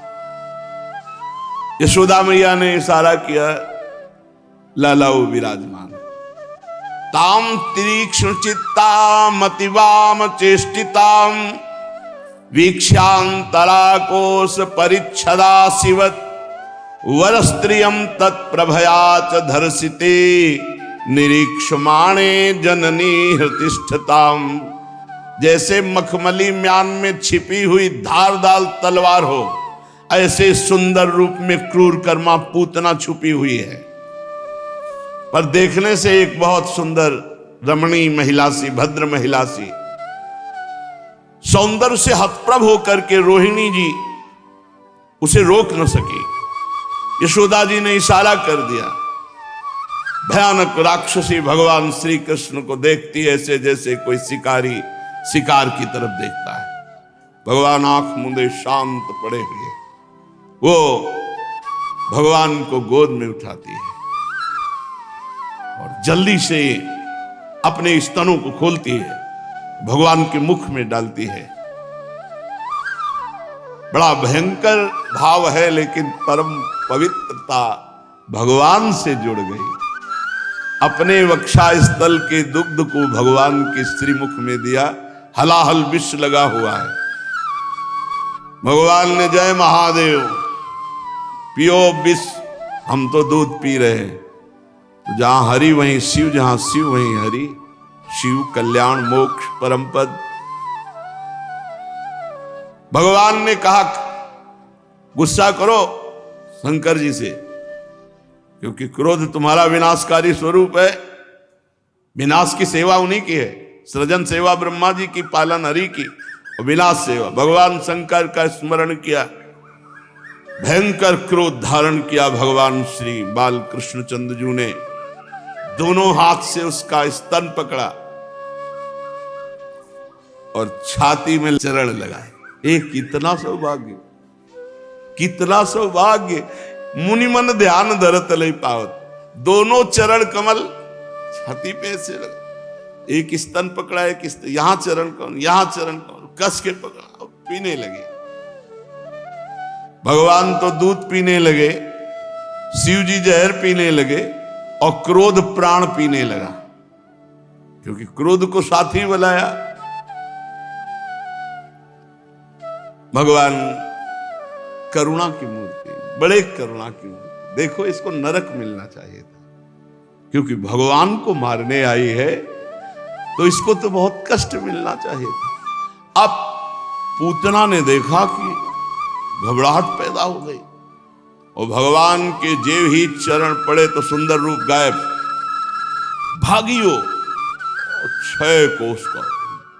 यशोदा मैया ने इशारा किया, लालाओ विराजमान। ताम तीक्ष्ण चित्ताम अतिवाम चेष्टिताम वीक्षांतराकोश परिच्छदा शिवत वरस्त्रियम तत्प्रभया च धर्षिते निरीक्षमाणे जननी हृतिष्ठताम। जैसे मखमली म्यान में छिपी हुई धारदार तलवार हो, ऐसे सुंदर रूप में क्रूर कर्मा पूतना छुपी हुई है। पर देखने से एक बहुत सुंदर रमणीय महिला सी, भद्र महिला सी, सौंदर्य से हतप्रभ होकर के रोहिणी जी उसे रोक न सकी। यशोदा जी ने इशारा कर दिया। भयानक राक्षसी भगवान श्री कृष्ण को देखती है ऐसे जैसे कोई शिकारी शिकार की तरफ देखता है। भगवान आंख मूंदे शांत पड़े हुए वो भगवान को गोद में उठाती है और जल्दी से अपने स्तनों को खोलती है, भगवान के मुख में डालती है। बड़ा भयंकर भाव है, लेकिन परम पवित्रता भगवान से जुड़ गई। अपने वक्षा स्थल के दुग्ध को भगवान के श्रीमुख में दिया, हलाहल विष लगा हुआ है। भगवान ने जय महादेव, पियो विष, हम तो दूध पी रहे हैं। तो जहां हरि वहीं शिव, जहां शिव वहीं हरि, शिव कल्याण मोक्ष परम पद। भगवान ने कहा गुस्सा करो शंकर जी से, क्योंकि क्रोध तुम्हारा विनाशकारी स्वरूप है। विनाश की सेवा उन्हीं की है, सृजन सेवा ब्रह्मा जी की, पालन हरि की, और विनाश सेवा भगवान शंकर का स्मरण किया। भयंकर क्रोध धारण किया भगवान श्री बाल कृष्ण चंद्रजू ने, दोनों हाथ से उसका स्तन पकड़ा और छाती में चरण लगाए। एक कितना सौभाग्य, कितना सौभाग्य। मुनि मन ध्यान धरत लई पावत। दोनों चरण कमल छाती पे से लगा, एक स्तन पकड़ा, एक यहां चरण कौन, यहां चरण कौन, कस के पकड़ा और पीने लगे। भगवान तो दूध पीने लगे, शिव जी जहर पीने लगे और क्रोध प्राण पीने लगा, क्योंकि क्रोध को साथी बनाया। भगवान करुणा की मूर्ति, बड़े करुणा की मूर्ति। देखो इसको नरक मिलना चाहिए था, क्योंकि भगवान को मारने आई है तो इसको तो बहुत कष्ट मिलना चाहिए था। अब पूतना ने देखा कि घबराहट पैदा हो गई और भगवान के जेव ही चरण पड़े तो सुंदर रूप गायब। भागियो 6 कोस का,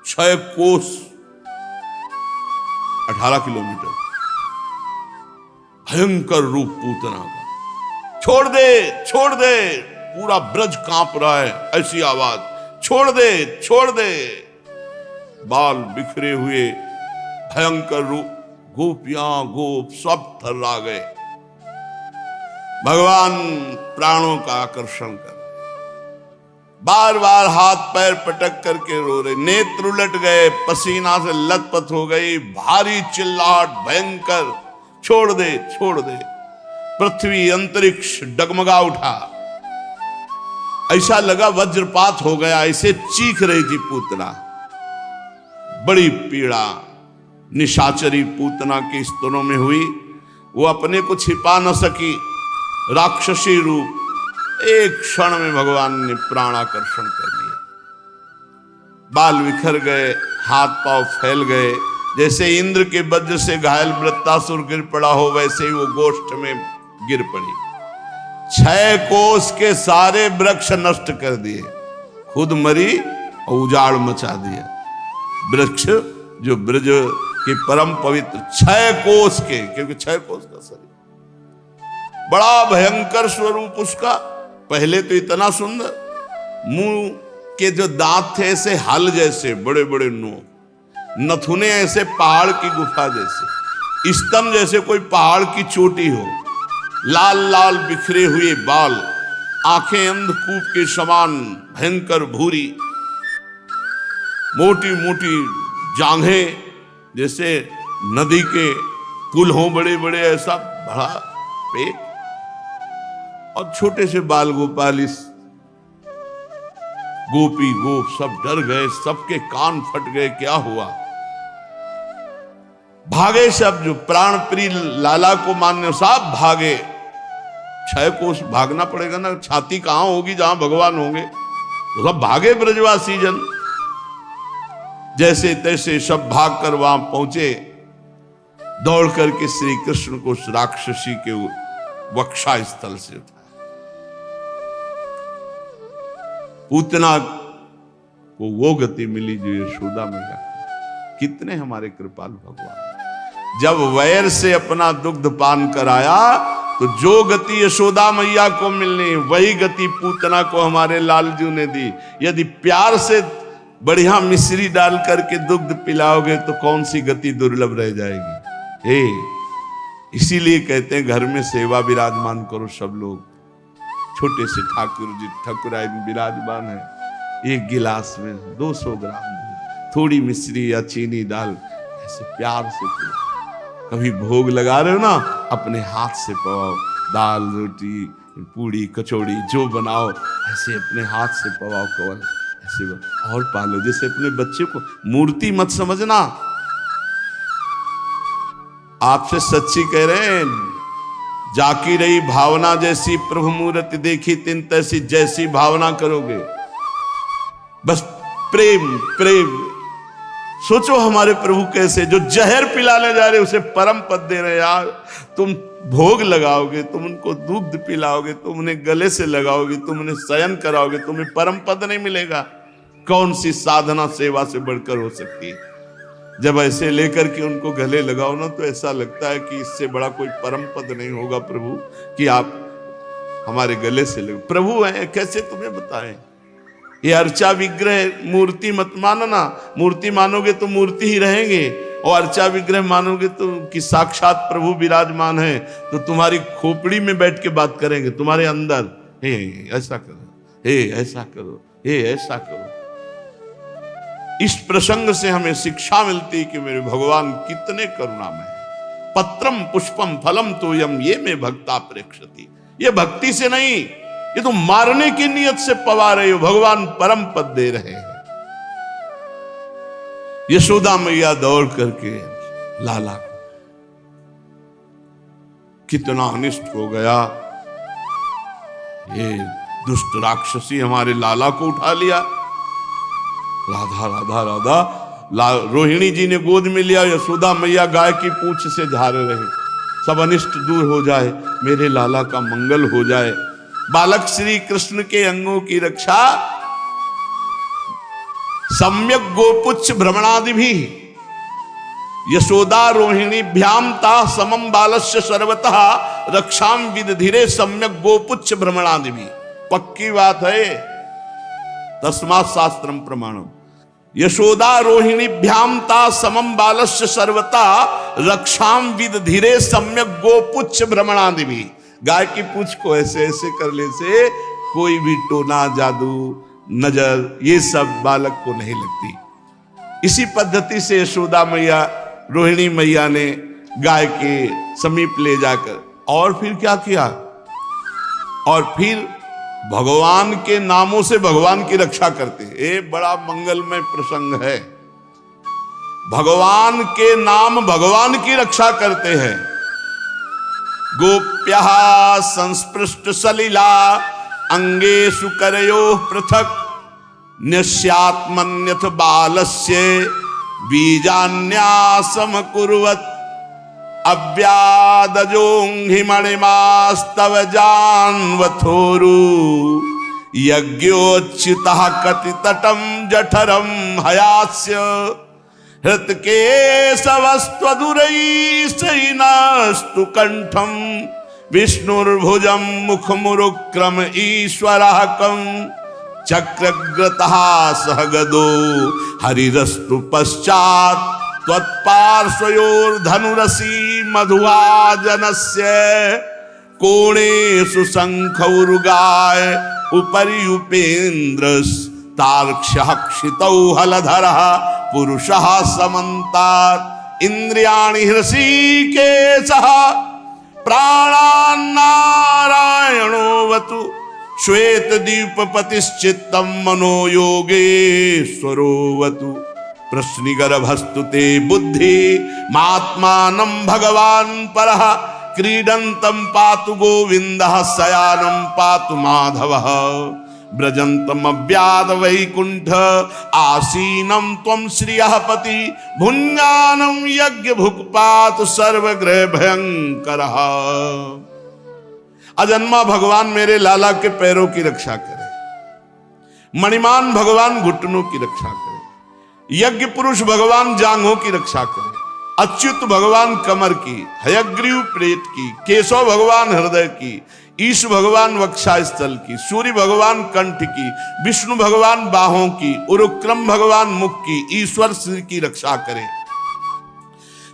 6 कोस 18 किलोमीटर भयंकर रूप पूतना का। छोड़ दे, छोड़ दे, पूरा ब्रज कांप रहा है, ऐसी आवाज, छोड़ दे, छोड़ दे। बाल बिखरे हुए भयंकर रूप, गोपियां गोप सब थर्रा गए। भगवान प्राणों का आकर्षण कर, बार बार हाथ पैर पटक करके रो रहे, नेत्र उलट गए, पसीना से लथपथ हो गई, भारी चिल्लाहट भयंकर, छोड़ दे, छोड़ दे। पृथ्वी अंतरिक्ष डगमगा उठा, ऐसा लगा वज्रपात हो गया, ऐसे चीख रही थी पूतना। बड़ी पीड़ा, निशाचरी पूतना के स्तनों में हुई। वो अपने को छिपा न सकी, राक्षसी रूप एक क्षण में भगवान ने प्राणाकर्षण कर लिया। बाल बिखर गए, हाथ पांव फैल गए, जैसे इंद्र के वज्र से घायल वृत्तासुर गिर पड़ा हो वैसे ही वो गोष्ठ में गिर पड़ी। 6 कोस के सारे वृक्ष नष्ट कर दिए, खुद मरी और उजाड़ मचा दिया। वृक्ष जो ब्रज के परम पवित्र 6 कोस के, क्योंकि 6 कोस का शरीर, बड़ा भयंकर स्वरूप उसका। पहले तो इतना सुंदर, मुंह के जो दांत थे ऐसे हल जैसे बड़े बड़े नोक, नथुने ऐसे पहाड़ की गुफा जैसे, स्तन जैसे कोई पहाड़ की चोटी हो, लाल लाल बिखरे हुए बाल, आंखें अंधकूप के समान भयंकर भूरी, मोटी मोटी जांघें जैसे नदी के पुल हों बड़े बड़े, ऐसा बड़ा पेट, और छोटे से बाल गोपाल। इस गोपी गोप सब डर गए, सबके कान फट गए, क्या हुआ। भागे सब, जो प्राण प्रिय लाला को मानने सब भागे। 6 कोस भागना पड़ेगा ना, छाती कहां होगी जहां भगवान होंगे, तो सब भागे ब्रजवासी जन। जैसे तैसे सब भाग कर वहां पहुंचे, दौड़ करके श्री कृष्ण को उस राक्षसी के वक्षा स्थल से उठाया। पूतना को वो गति मिली जो यशोदा मैया। कितने हमारे कृपालु भगवान। जब वैर से अपना दुग्ध पान कराया तो जो गति यशोदा मैया को मिलनी वही गति पूतना को हमारे लालजू ने दी। यदि प्यार से बढ़िया मिश्री डाल करके दुग्ध पिलाओगे तो कौन सी गति दुर्लभ रह जाएगी। इसीलिए कहते हैं घर में सेवा विराजमान करो सब लोग। छोटे से ठाकुर जी ठाकुराई विराजमान है, एक गिलास में 200 ग्राम दूध, थोड़ी मिश्री या चीनी डाल ऐसे प्यार से पिलाओ। कभी भोग लगा रहे हो ना, अपने हाथ से पवाओ, दाल रोटी पूड़ी कचौड़ी जो बनाओ ऐसे अपने हाथ से पवाओ, कवल ऐसे और पालो जैसे अपने बच्चे को। मूर्ति मत समझना, आपसे सच्ची कह रहे हैं, जाकी रही भावना जैसी प्रभु मूर्ति देखी तिन तैसी, जैसी भावना करोगे बस प्रेम प्रेम। सोचो हमारे प्रभु कैसे, जो जहर पिलाने जा रहे उसे परम पद दे रहे। यार तुम भोग लगाओगे, तुम उनको दूध पिलाओगे, तुम उन्हें गले से लगाओगे, तुम उन्हें शयन कराओगे, तुम्हें परम पद नहीं मिलेगा। कौन सी साधना सेवा से बढ़कर हो सकती है। जब ऐसे लेकर के उनको गले लगाओ ना तो ऐसा लगता है कि इससे बड़ा कोई परम पद नहीं होगा प्रभु कि आप हमारे गले से लगे। प्रभु है कैसे तुम्हें बताएं। ये अर्चा विग्रह मूर्ति मत मानना, मूर्ति मानोगे तो मूर्ति ही रहेंगे, और अर्चा विग्रह मानोगे तो कि साक्षात प्रभु विराजमान है तो तुम्हारी खोपड़ी में बैठ के बात करेंगे, तुम्हारे अंदर। हे ऐसा करो, हे ऐसा करो, हे ऐसा करो। इस प्रसंग से हमें शिक्षा मिलती कि मेरे भगवान कितने करुणामय। पत्रम पुष्पम फलम तोयम ये में भक्ता प्रेक्षति। ये भक्ति से नहीं, ये तो मारने की नियत से पवा रहे हो। भगवान परम पद दे रहे हैं। यशोदा मैया दौड़ करके लाला को, कितना अनिष्ट हो गया। ये दुष्ट राक्षसी हमारे लाला को उठा लिया। राधा राधा राधा रोहिणी जी ने गोद में लिया। यशोदा मैया गाय की पूंछ से झाड़ रहे, सब अनिष्ट दूर हो जाए, मेरे लाला का मंगल हो जाए। बालक श्री कृष्ण के अंगों की रक्षा सम्यक गोपुच्छ भ्रमणादि भी यशोदा रोहिणी भ्याम ता समम बालस्य सर्वतः रक्षाम विदधिरे सम्यक गोपुच्छ भ्रमणादि भी। पक्की बात है, तस्मात् शास्त्रम प्रमाणम। यशोदा रोहिणी भ्याम ता समम बालस्य सर्वता रक्षाम विदधिरे सम्यक गोपुच्छ भ्रमणादि भी। गाय की पूंछ को ऐसे ऐसे करने से कोई भी टोना जादू नजर ये सब बालक को नहीं लगती। इसी पद्धति से यशोदा मैया रोहिणी मैया ने गाय के समीप ले जाकर और फिर क्या किया, और फिर भगवान के नामों से भगवान की रक्षा करते। ये बड़ा मंगलमय प्रसंग है। भगवान के नाम भगवान की रक्षा करते हैं। गोप्यः संस्पृष्ट सलिला अंगेषु करयोः पृथक् न्यस्यात्मन्यथ बालस्य बीजान्यासमकुर्वत् अव्यादजोंहि मणिमास्तव जानवथोरु यज्ञोच्युतः कटितटं जठरं हयास्य हृत्केशवस्त्वदुरैश्चैनस्तु कंठं विष्णुर्भुजं मुखमुरुक्रम ईश्वरः कं चक्रग्रतः सह गदो हरिरस्तु पश्चात् त्वत्पार्श्वयोर्धनुरसी मधुवाजनस्य कोणेषु शंखौरुगाय उपरि उपेन्द्रस्तार्क्ष्यः क्षितौ हलधरः पुरुषः समन्तात् इंद्रियाणि हृषीकेशः प्राणान्नारायणोऽवतु श्वेतदीपपतिश्चित्तं मनो योगेश्वरोऽवतु प्रश्निगर्भस्तु ते बुद्धि मात्मानं भगवान् परः क्रीडन्तं पातु गोविन्दः शयानं पातु माधवः ब्रजन्तम अव्याद वैकुंठ आसीनं त्वं श्रियः पति भुञ्जानं यज्ञ भुक्पातु सर्वग्रह भयंकरः। अजन्मा भगवान मेरे लाला के पैरों की रक्षा करे, मणिमान भगवान घुटनों की रक्षा करे, यज्ञ पुरुष भगवान जांघों की रक्षा करे, अच्युत भगवान कमर की, हयग्रीव पेट की, केशव भगवान हृदय की, ईश भगवान वक्षास्थल की, सूर्य भगवान कंठ की, विष्णु भगवान बाहों की, उरुक्रम भगवान मुख की, ईश्वर सिर की रक्षा करें।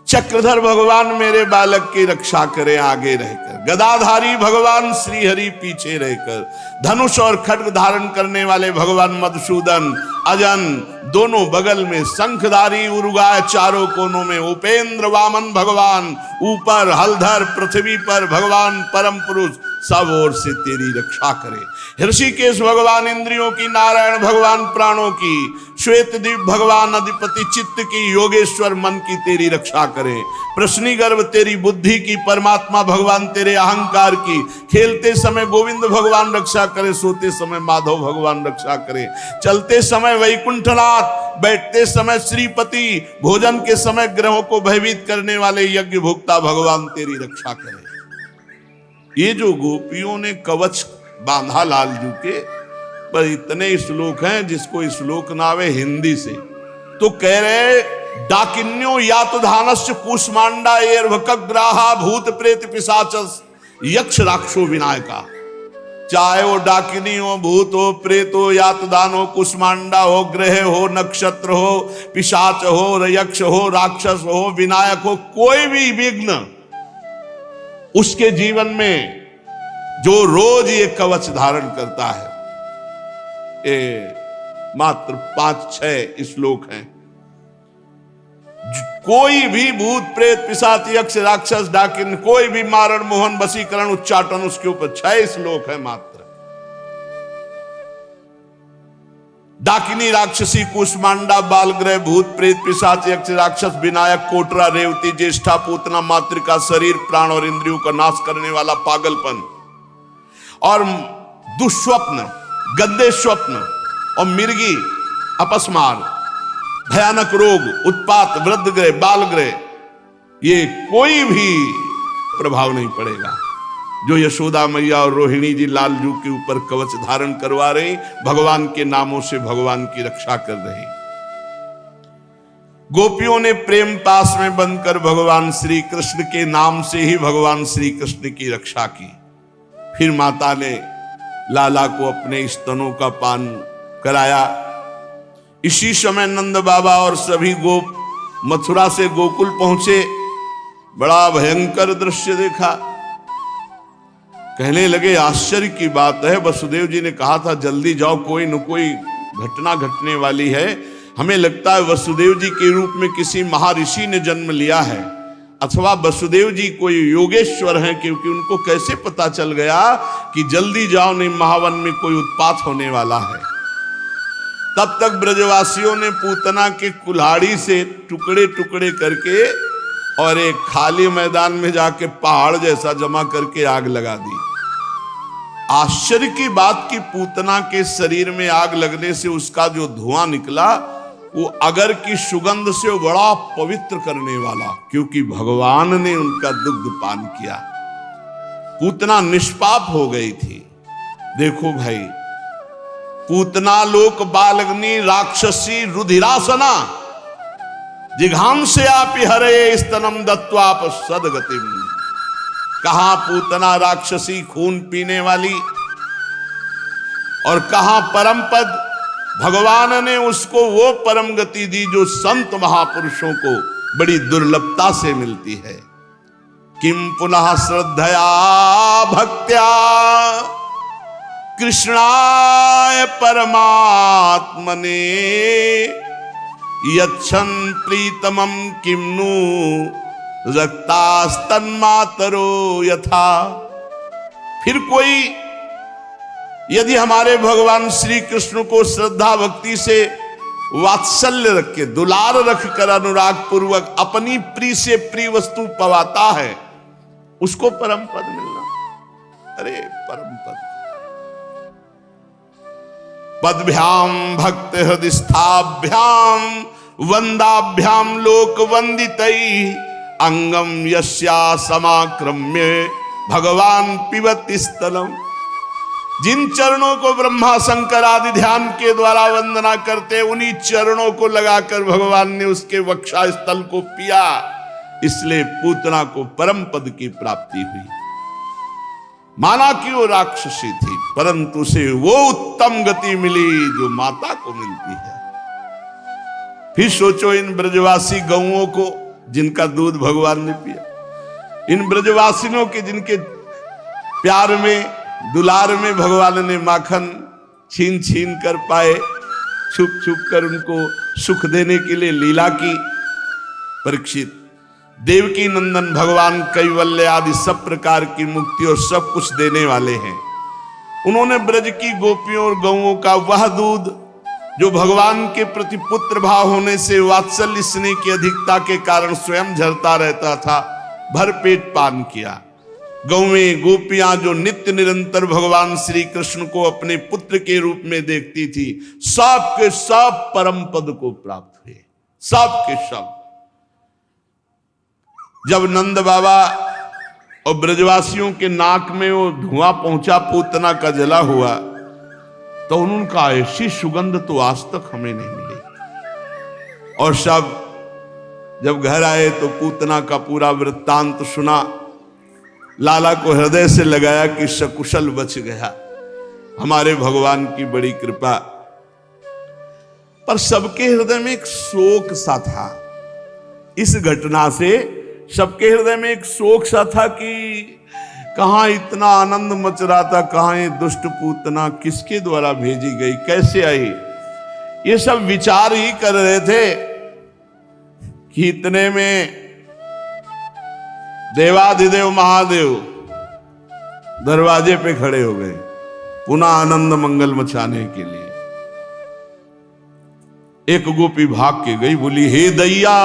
चक्रधर भगवान मेरे बालक की रक्षा करें आगे रहकर, गदाधारी भगवान श्रीहरि पीछे रहकर, धनुष और खड्ग धारण करने वाले भगवान मधुसूदन अजन दोनों बगल में, शंखधारी उरुगाय चारों कोनों में, उपेंद्र वामन भगवान ऊपर, हलधर पृथ्वी पर भगवान परम पुरुष सब ओर से तेरी रक्षा करे। ऋषिकेश भगवान इंद्रियों की, नारायण भगवान प्राणों की, श्वेतदीप भगवान अधिपति चित्त की, योगेश्वर मन की तेरी रक्षा करे। प्रश्नी गर्भ तेरी बुद्धि की, परमात्मा भगवान तेरे अहंकार की, खेलते समय गोविंद भगवान रक्षा करे, सोते समय माधव भगवान रक्षा करे, चलते समय वैकुंठनाथ, बैठते समय श्रीपति, भोजन के समय ग्रहों को भयभीत करने वाले यज्ञ भोक्ता भगवान तेरी रक्षा करे। ये जो गोपियों ने कवच बांधा लालजू के, पर इतने श्लोक हैं जिसको श्लोक ना आवे हिंदी से तो कह रहे डाकिन्यो यातधानस्य कुष्मांडा एर्भकग्राहा भूत प्रेत पिशाचस यक्ष राक्षो विनायका। चाहे वो डाकिनी हो, भूत हो, प्रेत हो, यातदान हो, कुष्मांडा हो, ग्रह हो, नक्षत्र हो, पिशाच हो, यक्ष हो, राक्षस हो, विनायक हो, कोई भी विघ्न उसके जीवन में जो रोज ये कवच धारण करता है, ये मात्र 5-6 श्लोक हैं। कोई भी भूत प्रेत पिशाच यक्ष राक्षस डाकिन, कोई भी मारण मोहन वशीकरण उच्चाटन, उसके ऊपर 6 श्लोक है मात्र। डाकिनी राक्षसी कुष्मांडा बालग्रह भूत प्रेत पिशाच यक्ष राक्षस विनायक कोटरा रेवती ज्येष्ठा पूतना मातृका शरीर प्राण और इंद्रियों का नाश करने वाला पागलपन और दुष्स्वप्न, गंदे स्वप्न और मिर्गी अपस्मार, भयानक रोग, उत्पात, वृद्ध ग्रह, बाल ग्रह, ये कोई भी प्रभाव नहीं पड़ेगा। जो यशोदा मैया और रोहिणी जी लालजू के ऊपर कवच धारण करवा रही, भगवान के नामों से भगवान की रक्षा कर रही। गोपियों ने प्रेम पास में बंधकर भगवान श्री कृष्ण के नाम से ही भगवान श्री कृष्ण की रक्षा की। फिर माता ने लाला को अपने स्तनों का पान कराया। इसी समय नंद बाबा और सभी गोप मथुरा से गोकुल पहुंचे। बड़ा भयंकर दृश्य देखा। कहने लगे आश्चर्य की बात है, वसुदेव जी ने कहा था जल्दी जाओ, कोई न कोई घटना घटने वाली है। हमें लगता है वसुदेव जी के रूप में किसी महर्षि ने जन्म लिया है, अथवा वसुदेव जी कोई योगेश्वर हैं, क्योंकि उनको कैसे पता चल गया कि जल्दी जाओ नहीं महावन में कोई उत्पात होने वाला है। तब तक ब्रजवासियों ने पूतना के कुल्हाड़ी से टुकड़े टुकड़े करके और एक खाली मैदान में जाके पहाड़ जैसा जमा करके आग लगा दी। आश्चर्य की बात कि पूतना के शरीर में आग लगने से उसका जो धुआं निकला वो अगर की सुगंध से बड़ा पवित्र करने वाला, क्योंकि भगवान ने उनका दुग्ध पान किया। पूतना निष्पाप हो गई थी। देखो भाई, पूतना लोक बालग्नि राक्षसी रुधिरासना जिघांसे आप हरे स्तनम दत्वाप सदगतिम। कहां पूतना राक्षसी खून पीने वाली और कहां परम पद। भगवान ने उसको वो परम गति दी जो संत महापुरुषों को बड़ी दुर्लभता से मिलती है। किम पुनः श्रद्धया भक्त्या कृष्णाय परमात्मने यच्छन प्रीतमं किम्नु रक्तास्तन्मातरो यथा। फिर कोई यदि हमारे भगवान श्री कृष्ण को श्रद्धा भक्ति से वात्सल्य रख के दुलार रख कर अनुराग पूर्वक अपनी प्रिय से प्रिय वस्तु पवाता है, उसको परम पद मिलना। अरे परम पद। पदभ्याम भक्त हृदयस्थाभ्याम वंदाभ्याम लोक वंदितई अंगम यस्या समाक्रम्य भगवान पिबति स्थलम। जिन चरणों को ब्रह्मा शंकर आदि ध्यान के द्वारा वंदना करते, उन्हीं चरणों को लगाकर भगवान ने उसके वक्षा स्थल को पिया। इसलिए पूतना को परम पद की प्राप्ति हुई। माना कि वो राक्षसी थी, परंतु उसे वो उत्तम गति मिली जो माता को मिलती है। फिर सोचो इन ब्रजवासी गौओं को जिनका दूध भगवान ने पिया, इन ब्रजवासियों के जिनके प्यार में दुलार में भगवान ने माखन छीन छीन कर पाए, छुप छुप कर उनको सुख देने के लिए लीला की। परीक्षित, देवकी नंदन भगवान कैवल्य आदि सब प्रकार की मुक्ति और सब कुछ देने वाले हैं। उन्होंने ब्रज की गोपियों और गौओं का वह दूध जो भगवान के प्रति पुत्र भाव होने से वात्सल्य स्नेह की अधिकता के कारण स्वयं झरता रहता था, भरपेट पान किया। गौएं गोपियां जो नित्य निरंतर भगवान श्री कृष्ण को अपने पुत्र के रूप में देखती थी, सब के सब परम पद को प्राप्त हुए, सब के सब। जब नंद बाबा और ब्रजवासियों के नाक में वो धुआं पहुंचा पूतना का जला हुआ, तो उन्होंने कहा ऐसी सुगंध तो आज तक हमें नहीं मिली। और सब जब घर आए तो पूतना का पूरा वृत्तांत सुना। लाला को हृदय से लगाया कि सकुशल बच गया, हमारे भगवान की बड़ी कृपा। पर सबके हृदय में एक शोक सा था। इस घटना से सबके हृदय में एक शोक सा था कि कहां इतना आनंद मच रहा था, कहां ये दुष्ट पूतना किसके द्वारा भेजी गई, कैसे आई। ये सब विचार ही कर रहे थे कि इतने में देवाधिदेव महादेव दरवाजे पे खड़े हो गए पुनः आनंद मंगल मचाने के लिए। एक गोपी भाग के गई, बोली हे दैया,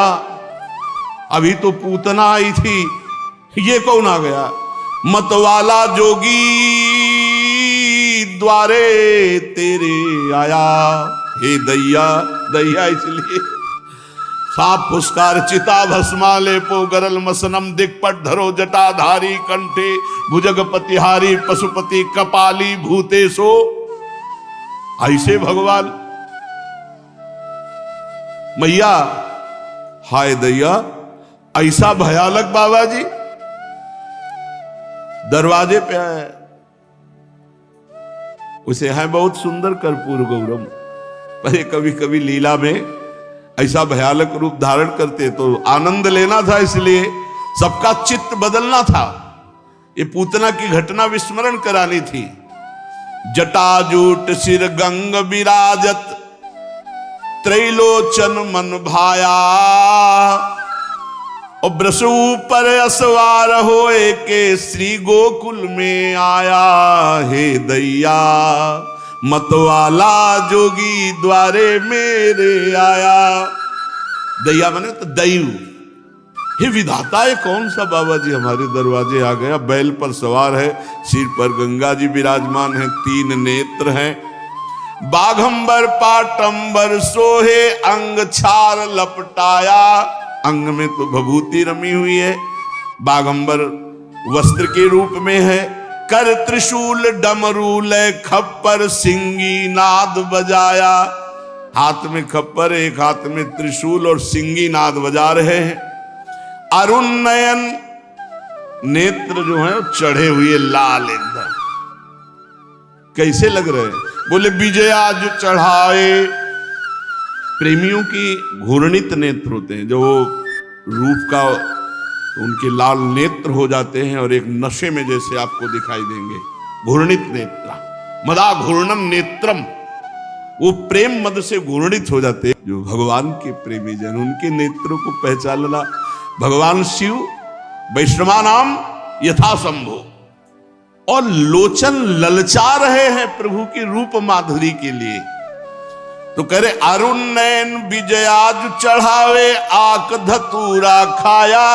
अभी तो पूतना आई थी, ये कौन आ गया? मतवाला जोगी द्वारे तेरे आया। हे दैया, दैया इसलिए साप फुस्कार चिता भस्माले पो गरल मसनम दिक्पट धरो जटाधारी कंठे भुजगपतिहारी पशुपति कपाली भूतेशो। ऐसे भगवान मैया, हाय दैया, ऐसा भयानक बाबा जी दरवाजे पे आए। उसे है बहुत सुंदर कर्पूर गौरम, पर ये कभी कभी लीला में ऐसा भयानक रूप धारण करते, तो आनंद लेना था, इसलिए सबका चित्त बदलना था। ये पूतना की घटना विस्मरण करानी थी। जटाजूट सिर गंग विराजत त्रैलोचन मन भाया, और ब्रसु पर असवार होए के श्री गोकुल में आया। हे दैया, मतवाला जोगी द्वारे मेरे आया। दैया माने तो दैव, हे विधाता, ये कौन सा बाबा जी हमारे दरवाजे आ गया। बैल पर सवार है, सिर पर गंगा जी विराजमान है, 3 नेत्र हैं, बाघंबर पाटंबर सोहे, अंग छार लपटाया। अंग में तो भभूति रमी हुई है, बाघंबर वस्त्र के रूप में है, कर त्रिशूल डमरू लय खप्पर सिंगी नाद बजाया। हाथ में खप्पर, एक हाथ में त्रिशूल और सिंगी नाद बजा रहे हैं। अरुण नयन, नेत्र जो है चढ़े हुए लाल एकदम, कैसे लग रहे हैं। बोले विजयाज चढ़ाए। प्रेमियों की घूर्णित नेत्र होते हैं, जो रूप का उनके लाल नेत्र हो जाते हैं और एक नशे में जैसे आपको दिखाई देंगे। घूर्णित नेत्र, मदा घूर्णम नेत्रम, वो प्रेम मद से घूर्णित हो जाते हैं। जो भगवान के प्रेमी जन, उनके नेत्रों को पहचानना। भगवान शिव वैष्णवा नाम यथा संभो, और लोचन ललचा रहे हैं प्रभु की रूप माधुरी के लिए। तो कह रहे अरुण नयन विजयाज चढ़ावे, आक धतूरा खाया।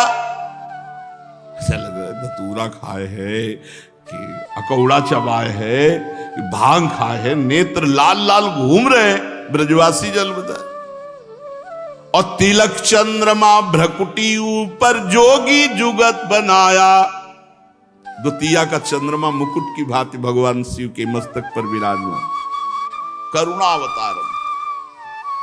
ऐसा लग रहा है धतूरा खाए है कि अकौड़ा चबाए है कि भांग खाए है। नेत्र लाल लाल घूम रहे हैं, ब्रजवासी जल बता। और तिलक चंद्रमा भ्रकुटी ऊपर जोगी जुगत बनाया। द्वितीया का चंद्रमा मुकुट की भांति भगवान शिव के मस्तक पर विराजमान। करुणावतारम,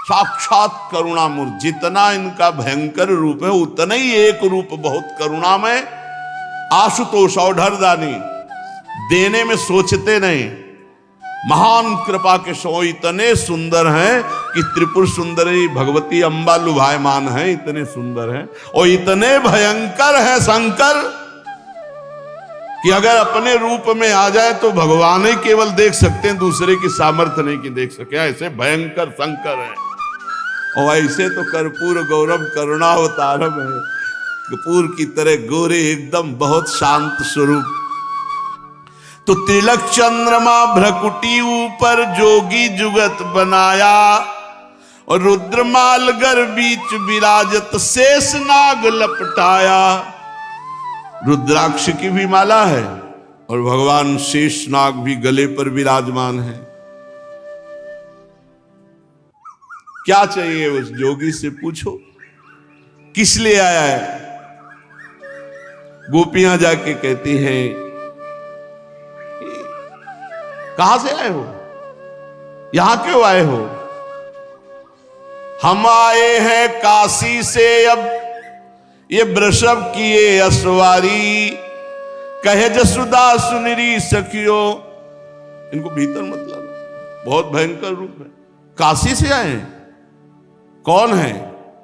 साक्षात करुणामूर्ति। जितना इनका भयंकर रूप है उतना ही एक रूप बहुत करुणामय। आशुतोष औढ़रदानी, देने में सोचते नहीं, महान कृपा के सो इतने सुंदर हैं कि त्रिपुर सुंदरी भगवती अंबा लुभायमान है, इतने सुंदर हैं। और इतने भयंकर है शंकर कि अगर अपने रूप में आ जाए तो भगवान ही केवल देख सकते हैं, दूसरे की सामर्थ्य नहीं कि देख सके। ऐसे भयंकर शंकर है। और ऐसे तो कर्पूर गौरव करुणावतारम है, कपूर की तरह गोरे एकदम, बहुत शांत स्वरूप। तो तिलक चंद्रमा भ्रकुटी ऊपर जोगी जुगत बनाया। और रुद्रमाल गर बीच विराजत शेष नाग लपटाया। रुद्राक्ष की भी माला है और भगवान शेषनाग भी गले पर विराजमान है। क्या चाहिए उस जोगी से पूछो, किस लिए आया है। गोपियां जाके कहती हैं, कहां से आए हो, यहां क्यों आए हो। हम आए हैं काशी से, अब ये वृषभ किए असवारी, कहे जसुदा सुनरी सखियो। इनको भीतर मत लाना, बहुत भयंकर रूप है। काशी से आए हैं, कौन है,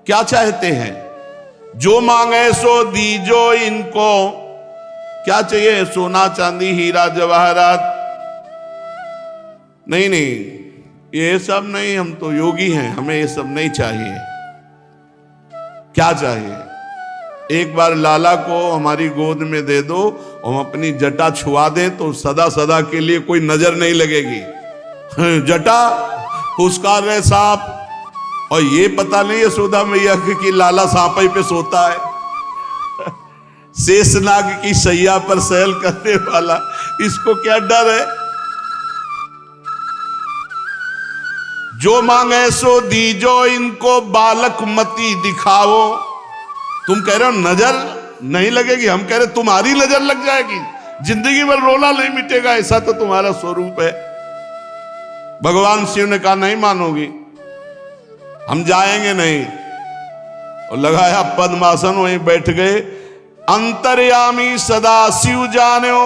क्या चाहते हैं। जो मांगे सो दीजो इनको। क्या चाहिए, सोना चांदी हीरा जवाहरात। नहीं नहीं, ये सब नहीं, हम तो योगी हैं, हमें ये सब नहीं चाहिए। क्या चाहिए, एक बार लाला को हमारी गोद में दे दो, हम अपनी जटा छुआ दें तो सदा सदा के लिए कोई नजर नहीं लगेगी। जटा पुरस्कार रहे सांप, और ये पता नहीं यशोदा मैया कि लाला सांपई पे सोता है। शेषनाग की सैया पर सैल करने वाला, इसको क्या डर है। जो मांगे सो दीजो इनको, बालक मती दिखाओ। तुम कह रहे हो नजर नहीं लगेगी, हम कह रहे तुम्हारी नजर लग जाएगी, जिंदगी भर रोना नहीं मिटेगा, ऐसा तो तुम्हारा स्वरूप है। भगवान शिव ने कहा नहीं मानोगी, हम जाएंगे नहीं। और लगाया पद्मासन, वहीं बैठ गए। अंतर्यामी सदा शिव जानो,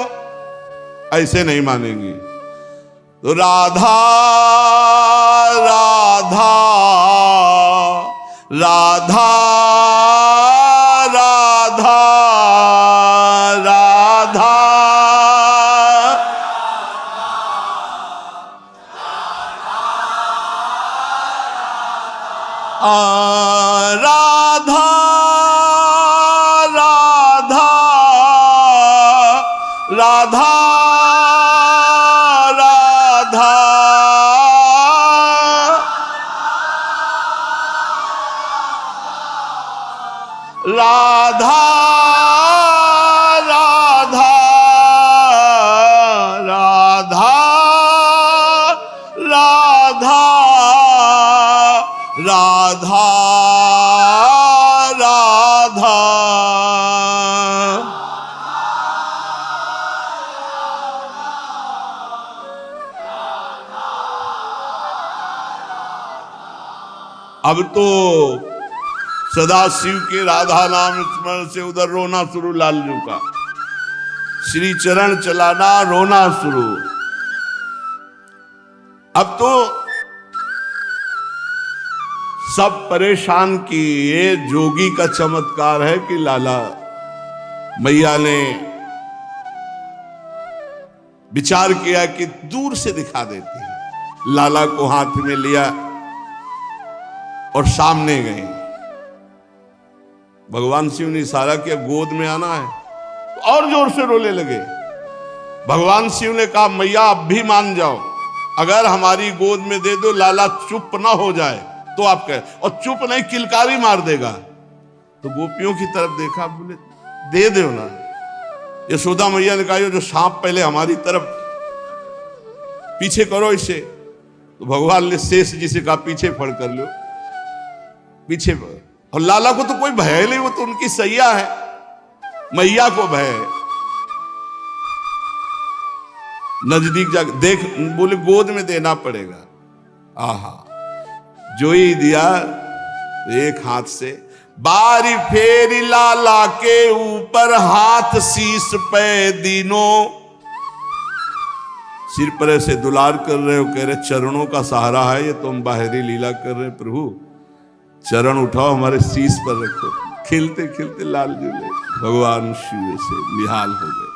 ऐसे नहीं मानेंगी। तो राधा राधा राधा राधा राधा राधा राधा राधा राधा राधा राधा राधा राधा राधा राधा। अब तो सदा शिव के राधा नाम स्मरण से उधर रोना शुरू लालजू का, श्री चरण चलाना रोना शुरू। अब तो सब परेशान की ये जोगी का चमत्कार है कि लाला मैया ने विचार किया कि दूर से दिखा देती है। लाला को हाथ में लिया और सामने गए। भगवान शिव ने इशारा किया गोद में आना है, तो और जोर से रोने लगे। भगवान शिव ने कहा मैया अब भी मान जाओ, अगर हमारी गोद में दे दो लाला चुप ना हो जाए तो आप कहे, और चुप नहीं किलकारी मार देगा। तो गोपियों की तरफ देखा, बोले दे दो ना। यशोदा मैया ने कहा जो सांप पहले हमारी तरफ पीछे करो इसे। तो भगवान ने शेष जी से कहा पीछे फड़ कर लो, पीछे फड़। और लाला को तो कोई भय नहीं, वो तो उनकी सैया है, मैया को भय है। नजदीक जाकर देख, बोले गोद में देना पड़ेगा। आहा, जो ही दिया एक हाथ से बारी फेरी लाला के ऊपर, हाथ शीश पे दीनों। सिर पर ऐसे दुलार कर रहे हो, कह रहे चरणों का सहारा है ये, तुम बाहरी लीला कर रहे प्रभु, चरण उठाओ हमारे शीश पर रखो। खिलते खिलते लाल झूले भगवान शिव से निहाल हो गए।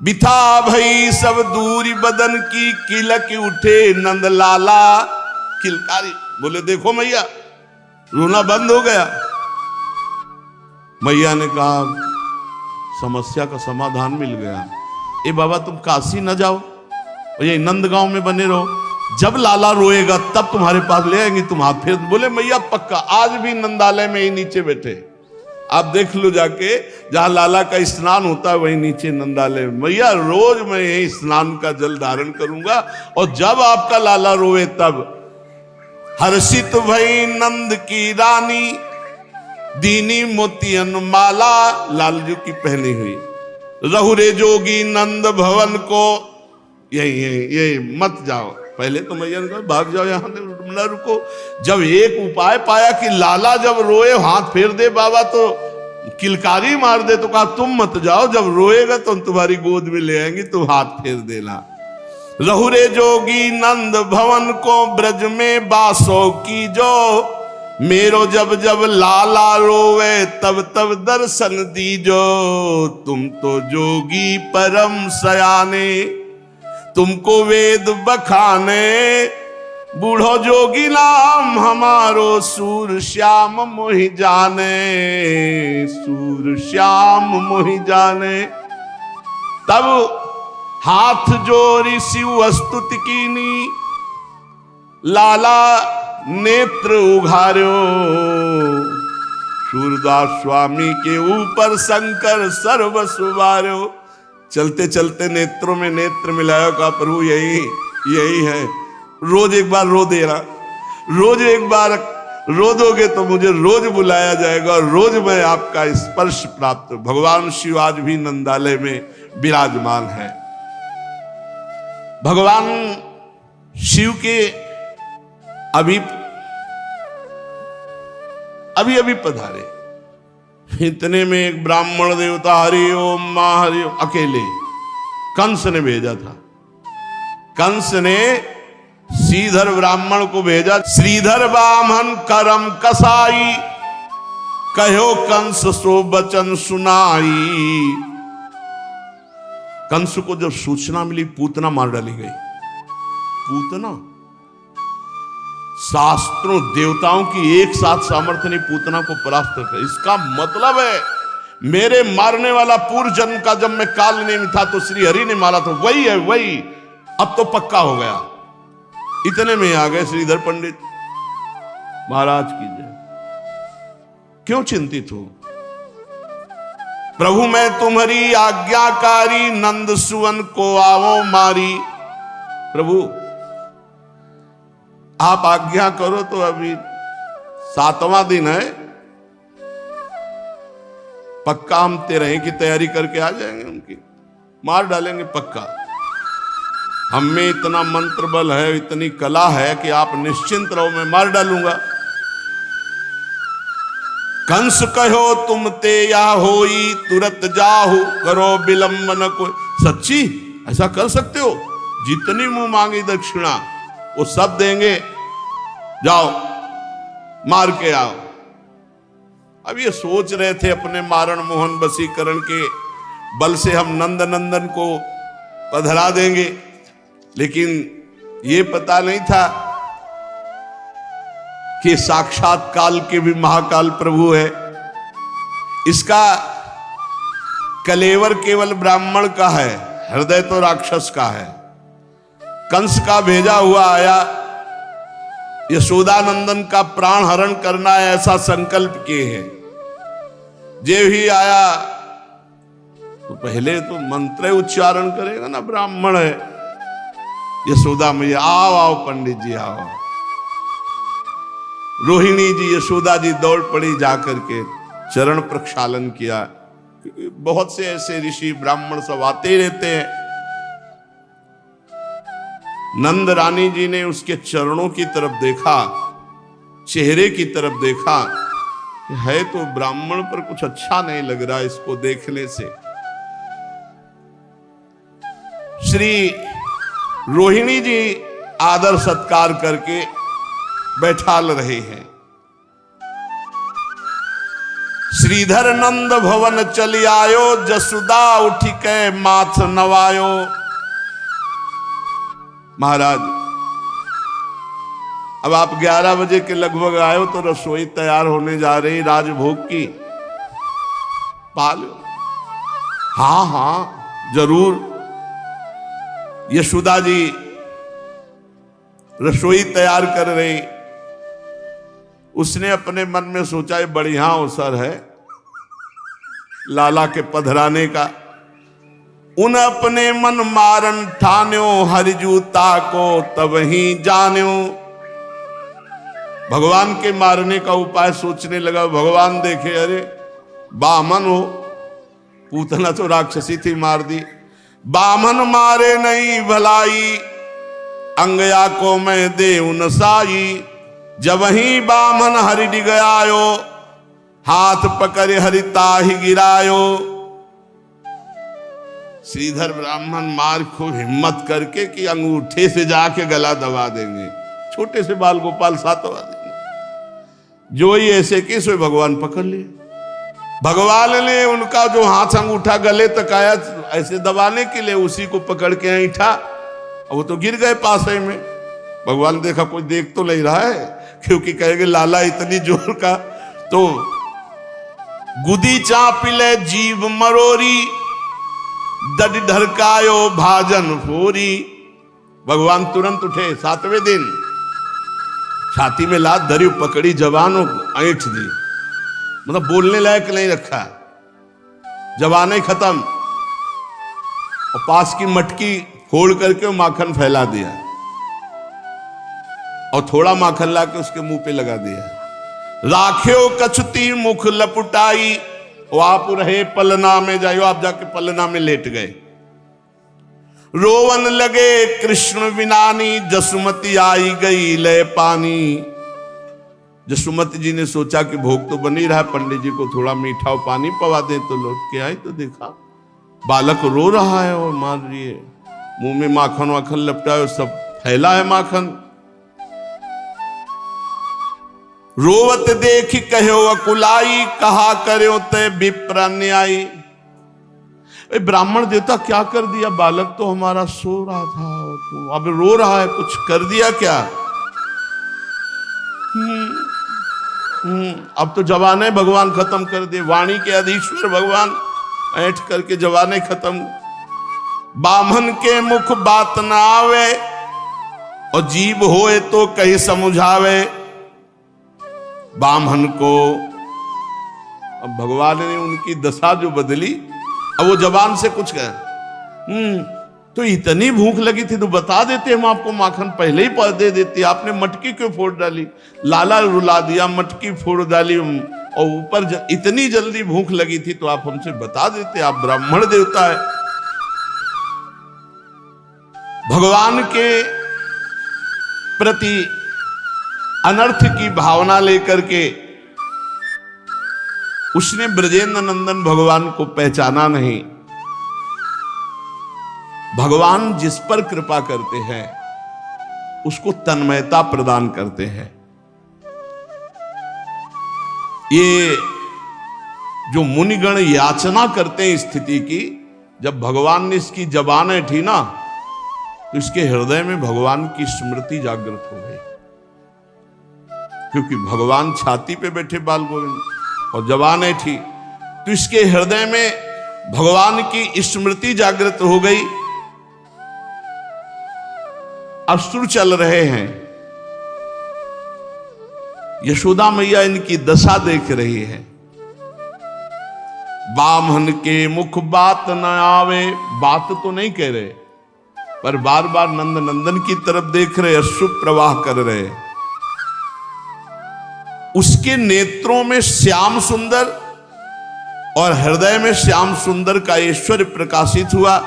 बिथा भई सब दूरी बदन की, किलक उठे नंद लाला। किलकारी बोले देखो मैया, रोना बंद हो गया। मैया ने कहा समस्या का समाधान मिल गया। ए बाबा तुम काशी न जाओ और ये नंदगांव में बने रहो, जब लाला रोएगा तब तुम्हारे पास ले आएंगे, तुम हाथ फेर। बोले मैया पक्का, आज भी नंदालय में ही नीचे बैठे, आप देख लो जाके, जहां लाला का स्नान होता है वही नीचे नंदालय। मैया रोज मैं यही स्नान का जल धारण करूंगा, और जब आपका लाला रोए तब। हर्षित भई नंद की रानी, दीनी मोतियन माला, लालजू की पहनी हुई। रहुरे जोगी नंद भवन को, यही मत जाओ। पहले तो मैया ने कहा भाग जाओ, यहां न रुको। जब एक उपाय पाया कि लाला जब रोए हाथ फेर दे बाबा, तो किलकारी मार दे, तो कहा तुम मत जाओ, जब रोएगा तो हम तुम्हारी गोद में ले आएंगे, तुम हाथ फेर देना। रहुरे जोगी नंद भवन को, ब्रज में बासो की जो, मेरो जब जब लाला रोवे तब तब दर्शन दीजो। तुम तो जोगी परम सयाने, तुमको वेद बखाने, बूढ़ो जोगी नाम हमारो, सूर श्याम मोहि जाने, सूर श्याम मोहि जाने। तब हाथ जोड़ी शिव स्तुति कीनी, लाला नेत्र उघार्यो। सूरदास स्वामी के ऊपर शंकर सर्व सुवार्यो। चलते चलते नेत्रों में नेत्र मिलाया, का प्रभु यही है। रोज एक बार रो देना, रोज एक बार रो दोगे तो मुझे रोज बुलाया जाएगा, और रोज मैं आपका स्पर्श प्राप्त। भगवान शिव आज भी नंदालय में विराजमान है। भगवान शिव के अभी पधारे। इतने में एक ब्राह्मण देवता हरि ओम मां हरि ओम, अकेले कंस ने भेजा था। कंस ने श्रीधर ब्राह्मण को भेजा। श्रीधर ब्राह्मण करम कसाई, कहो कंस सो बचन सुनाई। कंस को जब सूचना मिली पूतना मार डाली गई। पूतना, शास्त्रों देवताओं की एक साथ सामर्थ्य नहीं पूतना को परास्त कर। इसका मतलब है मेरे मारने वाला पूर्व जन्म का जब मैं काल नेमी था तो श्री हरि ने मारा था, वही है वही, अब तो पक्का हो गया। इतने में आ गए श्रीधर पंडित। महाराज की जय। क्यों चिंतित हो, प्रभु मैं तुम्हारी आज्ञाकारी, नंद सुवन को आवो मारी। प्रभु आप आज्ञा करो तो अभी 7वां दिन है, पक्का हम 13 की तैयारी करके आ जाएंगे, उनकी मार डालेंगे पक्का। हम में इतना मंत्र बल है, इतनी कला है कि आप निश्चिंत रहो, मैं मार डालूंगा। कंस कहो तुम ते या होई, तुरत जाहु करो विलंब न कोई। सच्ची ऐसा कर सकते हो? जितनी मुंह मांगी दक्षिणा वो सब देंगे, जाओ मार के आओ। अब ये सोच रहे थे अपने मारण मोहन वशीकरण के बल से हम नंद नंदन को पधरा देंगे, लेकिन ये पता नहीं था कि साक्षात काल के भी महाकाल प्रभु है। इसका कलेवर केवल ब्राह्मण का है, हृदय तो राक्षस का है। कंस का भेजा हुआ आया, यशोदानंदन का प्राण हरण करना है ऐसा संकल्प किए हैं। जे भी आया तो पहले तो मंत्र उच्चारण करेगा ना, ब्राह्मण है। यशोदा मैया आओ आओ पंडित जी आओ। रोहिणी जी यशोदा जी दौड़ पड़ी, जाकर के चरण प्रक्षालन किया। बहुत से ऐसे ऋषि ब्राह्मण सब आते रहते हैं। नंद रानी जी ने उसके चरणों की तरफ देखा, चेहरे की तरफ देखा, है तो ब्राह्मण पर कुछ अच्छा नहीं लग रहा इसको देखने से। श्री रोहिणी जी आदर सत्कार करके बैठाल रहे हैं। श्रीधर नंद भवन चली आयो, जसुदा उठी के माथ नवायो। महाराज अब आप 11 बजे के लगभग आयो तो रसोई तैयार होने जा रही राजभोग की, पालो। हाँ हाँ जरूर। यशोदा जी रसोई तैयार कर रही। उसने अपने मन में सोचा ये बढ़िया अवसर है लाला के पधराने का। उन अपने मन मारन ठान्यो, हरिजूता को तब ही जान्यो। भगवान के मारने का उपाय सोचने लगा। भगवान देखे अरे बामन हो, पूतना तो राक्षसी थी, मार दी। बामन मारे नहीं भलाई, अंगया को मैं दे नसाई। जब ही बामन हरि डिगयायो, हाथ पकड़े हरिता ही गिरायो। श्रीधर ब्राह्मण मार खूब हिम्मत करके कि अंगूठे से जाके गला दबा देंगे। छोटे से बाल गोपाल सातवा देंगे। जो ही ऐसे कि सो भगवान पकड़ लिए। भगवान ने उनका जो हाथ अंगूठा गले तक आया ऐसे दबाने के लिए उसी को पकड़ के ऐठा, वो तो गिर गए पास में। भगवान देखा कोई देख तो नहीं रहा है, क्योंकि कहेंगे लाला इतनी जोर का। तो गुदी चापिले जीव मरोरी, दड ढरकायो भाजन फोरी। भगवान तुरंत उठे। 7वें दिन छाती में लात धरी, पकड़ी जवानों को ऐंठ दी। मतलब बोलने लायक नहीं रखा, जवान ही खत्म। और पास की मटकी फोड़ करके माखन फैला दिया और थोड़ा माखन ला के उसके मुंह पे लगा दिया। राख्यो कछुती मुख लपुटाई, वो आप रहे पलना में जाइयो। आप जाके पलना में लेट गए। रोवन लगे कृष्ण विनानी, जसुमती आई गई ले पानी। जसुमती जी ने सोचा कि भोग तो बन ही रहा, पंडित जी को थोड़ा मीठा और पानी पवा दे। तो लौट के आई तो देखा बालक रो रहा है और मार रही है। मुंह में माखन वाखन लपटाए, सब फैला है माखन। रोवत देख कहो अकुलाई, कहा करो ते विप्र न्यायी। ब्राह्मण देवता क्या कर दिया? बालक तो हमारा सो रहा था, तो अब रो रहा है, कुछ कर दिया क्या? अब तो जवाने भगवान खत्म कर दे। वाणी के अधीश्वर भगवान ऐठ करके जवाने खत्म। बामन के मुख बात न आवे, और जीव होए तो कहीं समझावे। बामन को अब भगवान ने उनकी दशा जो बदली, अब वो जबान से कुछ कह, तो इतनी भूख लगी थी तो बता देते, हम आपको माखन पहले ही दे देते, आपने मटकी क्यों फोड़ डाली? लाला रुला दिया, मटकी फोड़ डाली, और ऊपर इतनी जल्दी भूख लगी थी तो आप हमसे बता देते, आप ब्राह्मण देवता है। भगवान के प्रति अनर्थ की भावना लेकर के उसने ब्रजेंद्र नंदन भगवान को पहचाना नहीं। भगवान जिस पर कृपा करते हैं उसको तन्मयता प्रदान करते हैं। ये जो मुनिगण याचना करते हैं स्थिति की, जब भगवान ने इसकी जबान ऐठी ना तो इसके हृदय में भगवान की स्मृति जागृत हो गई, क्योंकि भगवान छाती पे बैठे बाल गोविंद और जबान ऐठी, तो इसके हृदय में भगवान की स्मृति जागृत हो गई। अश्रु चल रहे हैं, यशोदा मैया इनकी दशा देख रही है। बामन के मुख बात न आवे, बात तो नहीं कह रहे पर बार बार नंद नंदन की तरफ देख रहे, अश्रु प्रवाह कर रहे। उसके नेत्रों में श्याम सुंदर और हृदय में श्याम सुंदर का ऐश्वर्य प्रकाशित हुआ।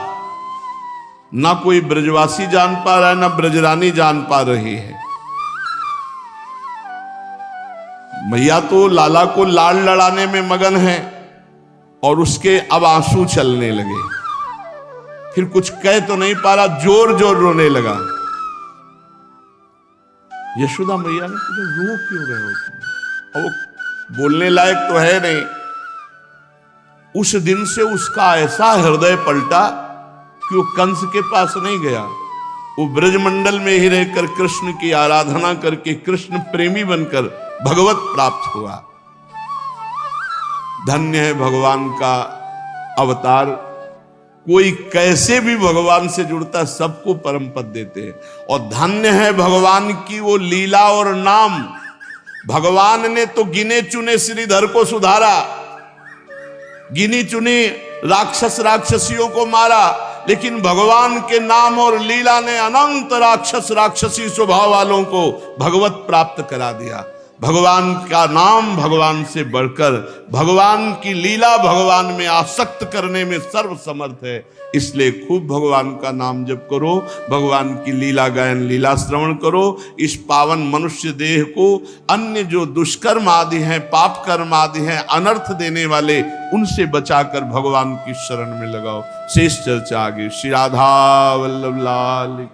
ना कोई ब्रजवासी जान पा रहा है, ना ब्रजरानी जान पा रही है। मैया तो लाला को लाड़ लड़ाने में मगन है और उसके अब आंसू चलने लगे। फिर कुछ कह तो नहीं पा रहा, जोर जोर रोने लगा। यशोदा मैया ने पूछा, रो क्यों रहे हो तुम? और वो बोलने लायक तो है नहीं। उस दिन से उसका ऐसा हृदय पलटा कि वो कंस के पास नहीं गया, वो ब्रजमंडल में ही रहकर कृष्ण की आराधना करके कृष्ण प्रेमी बनकर भगवत प्राप्त हुआ। धन्य है भगवान का अवतार। कोई कैसे भी भगवान से जुड़ता, सबको परम पद देते हैं। और धन्य है भगवान की वो लीला और नाम। भगवान ने तो गिने चुने श्रीधर को सुधारा, गिनी चुनी राक्षस राक्षसियों को मारा, लेकिन भगवान के नाम और लीला ने अनंत राक्षस राक्षसी स्वभाव वालों को भगवत प्राप्त करा दिया। भगवान का नाम भगवान से बढ़कर, भगवान की लीला भगवान में आसक्त करने में सर्व समर्थ है। इसलिए खूब भगवान का नाम जप करो, भगवान की लीला गायन लीला श्रवण करो। इस पावन मनुष्य देह को अन्य जो दुष्कर्म आदि हैं, पाप कर्म आदि हैं, अनर्थ देने वाले, उनसे बचाकर भगवान की शरण में लगाओ। शेष चर्चा आगे। श्री राधा वल्लभ लाल।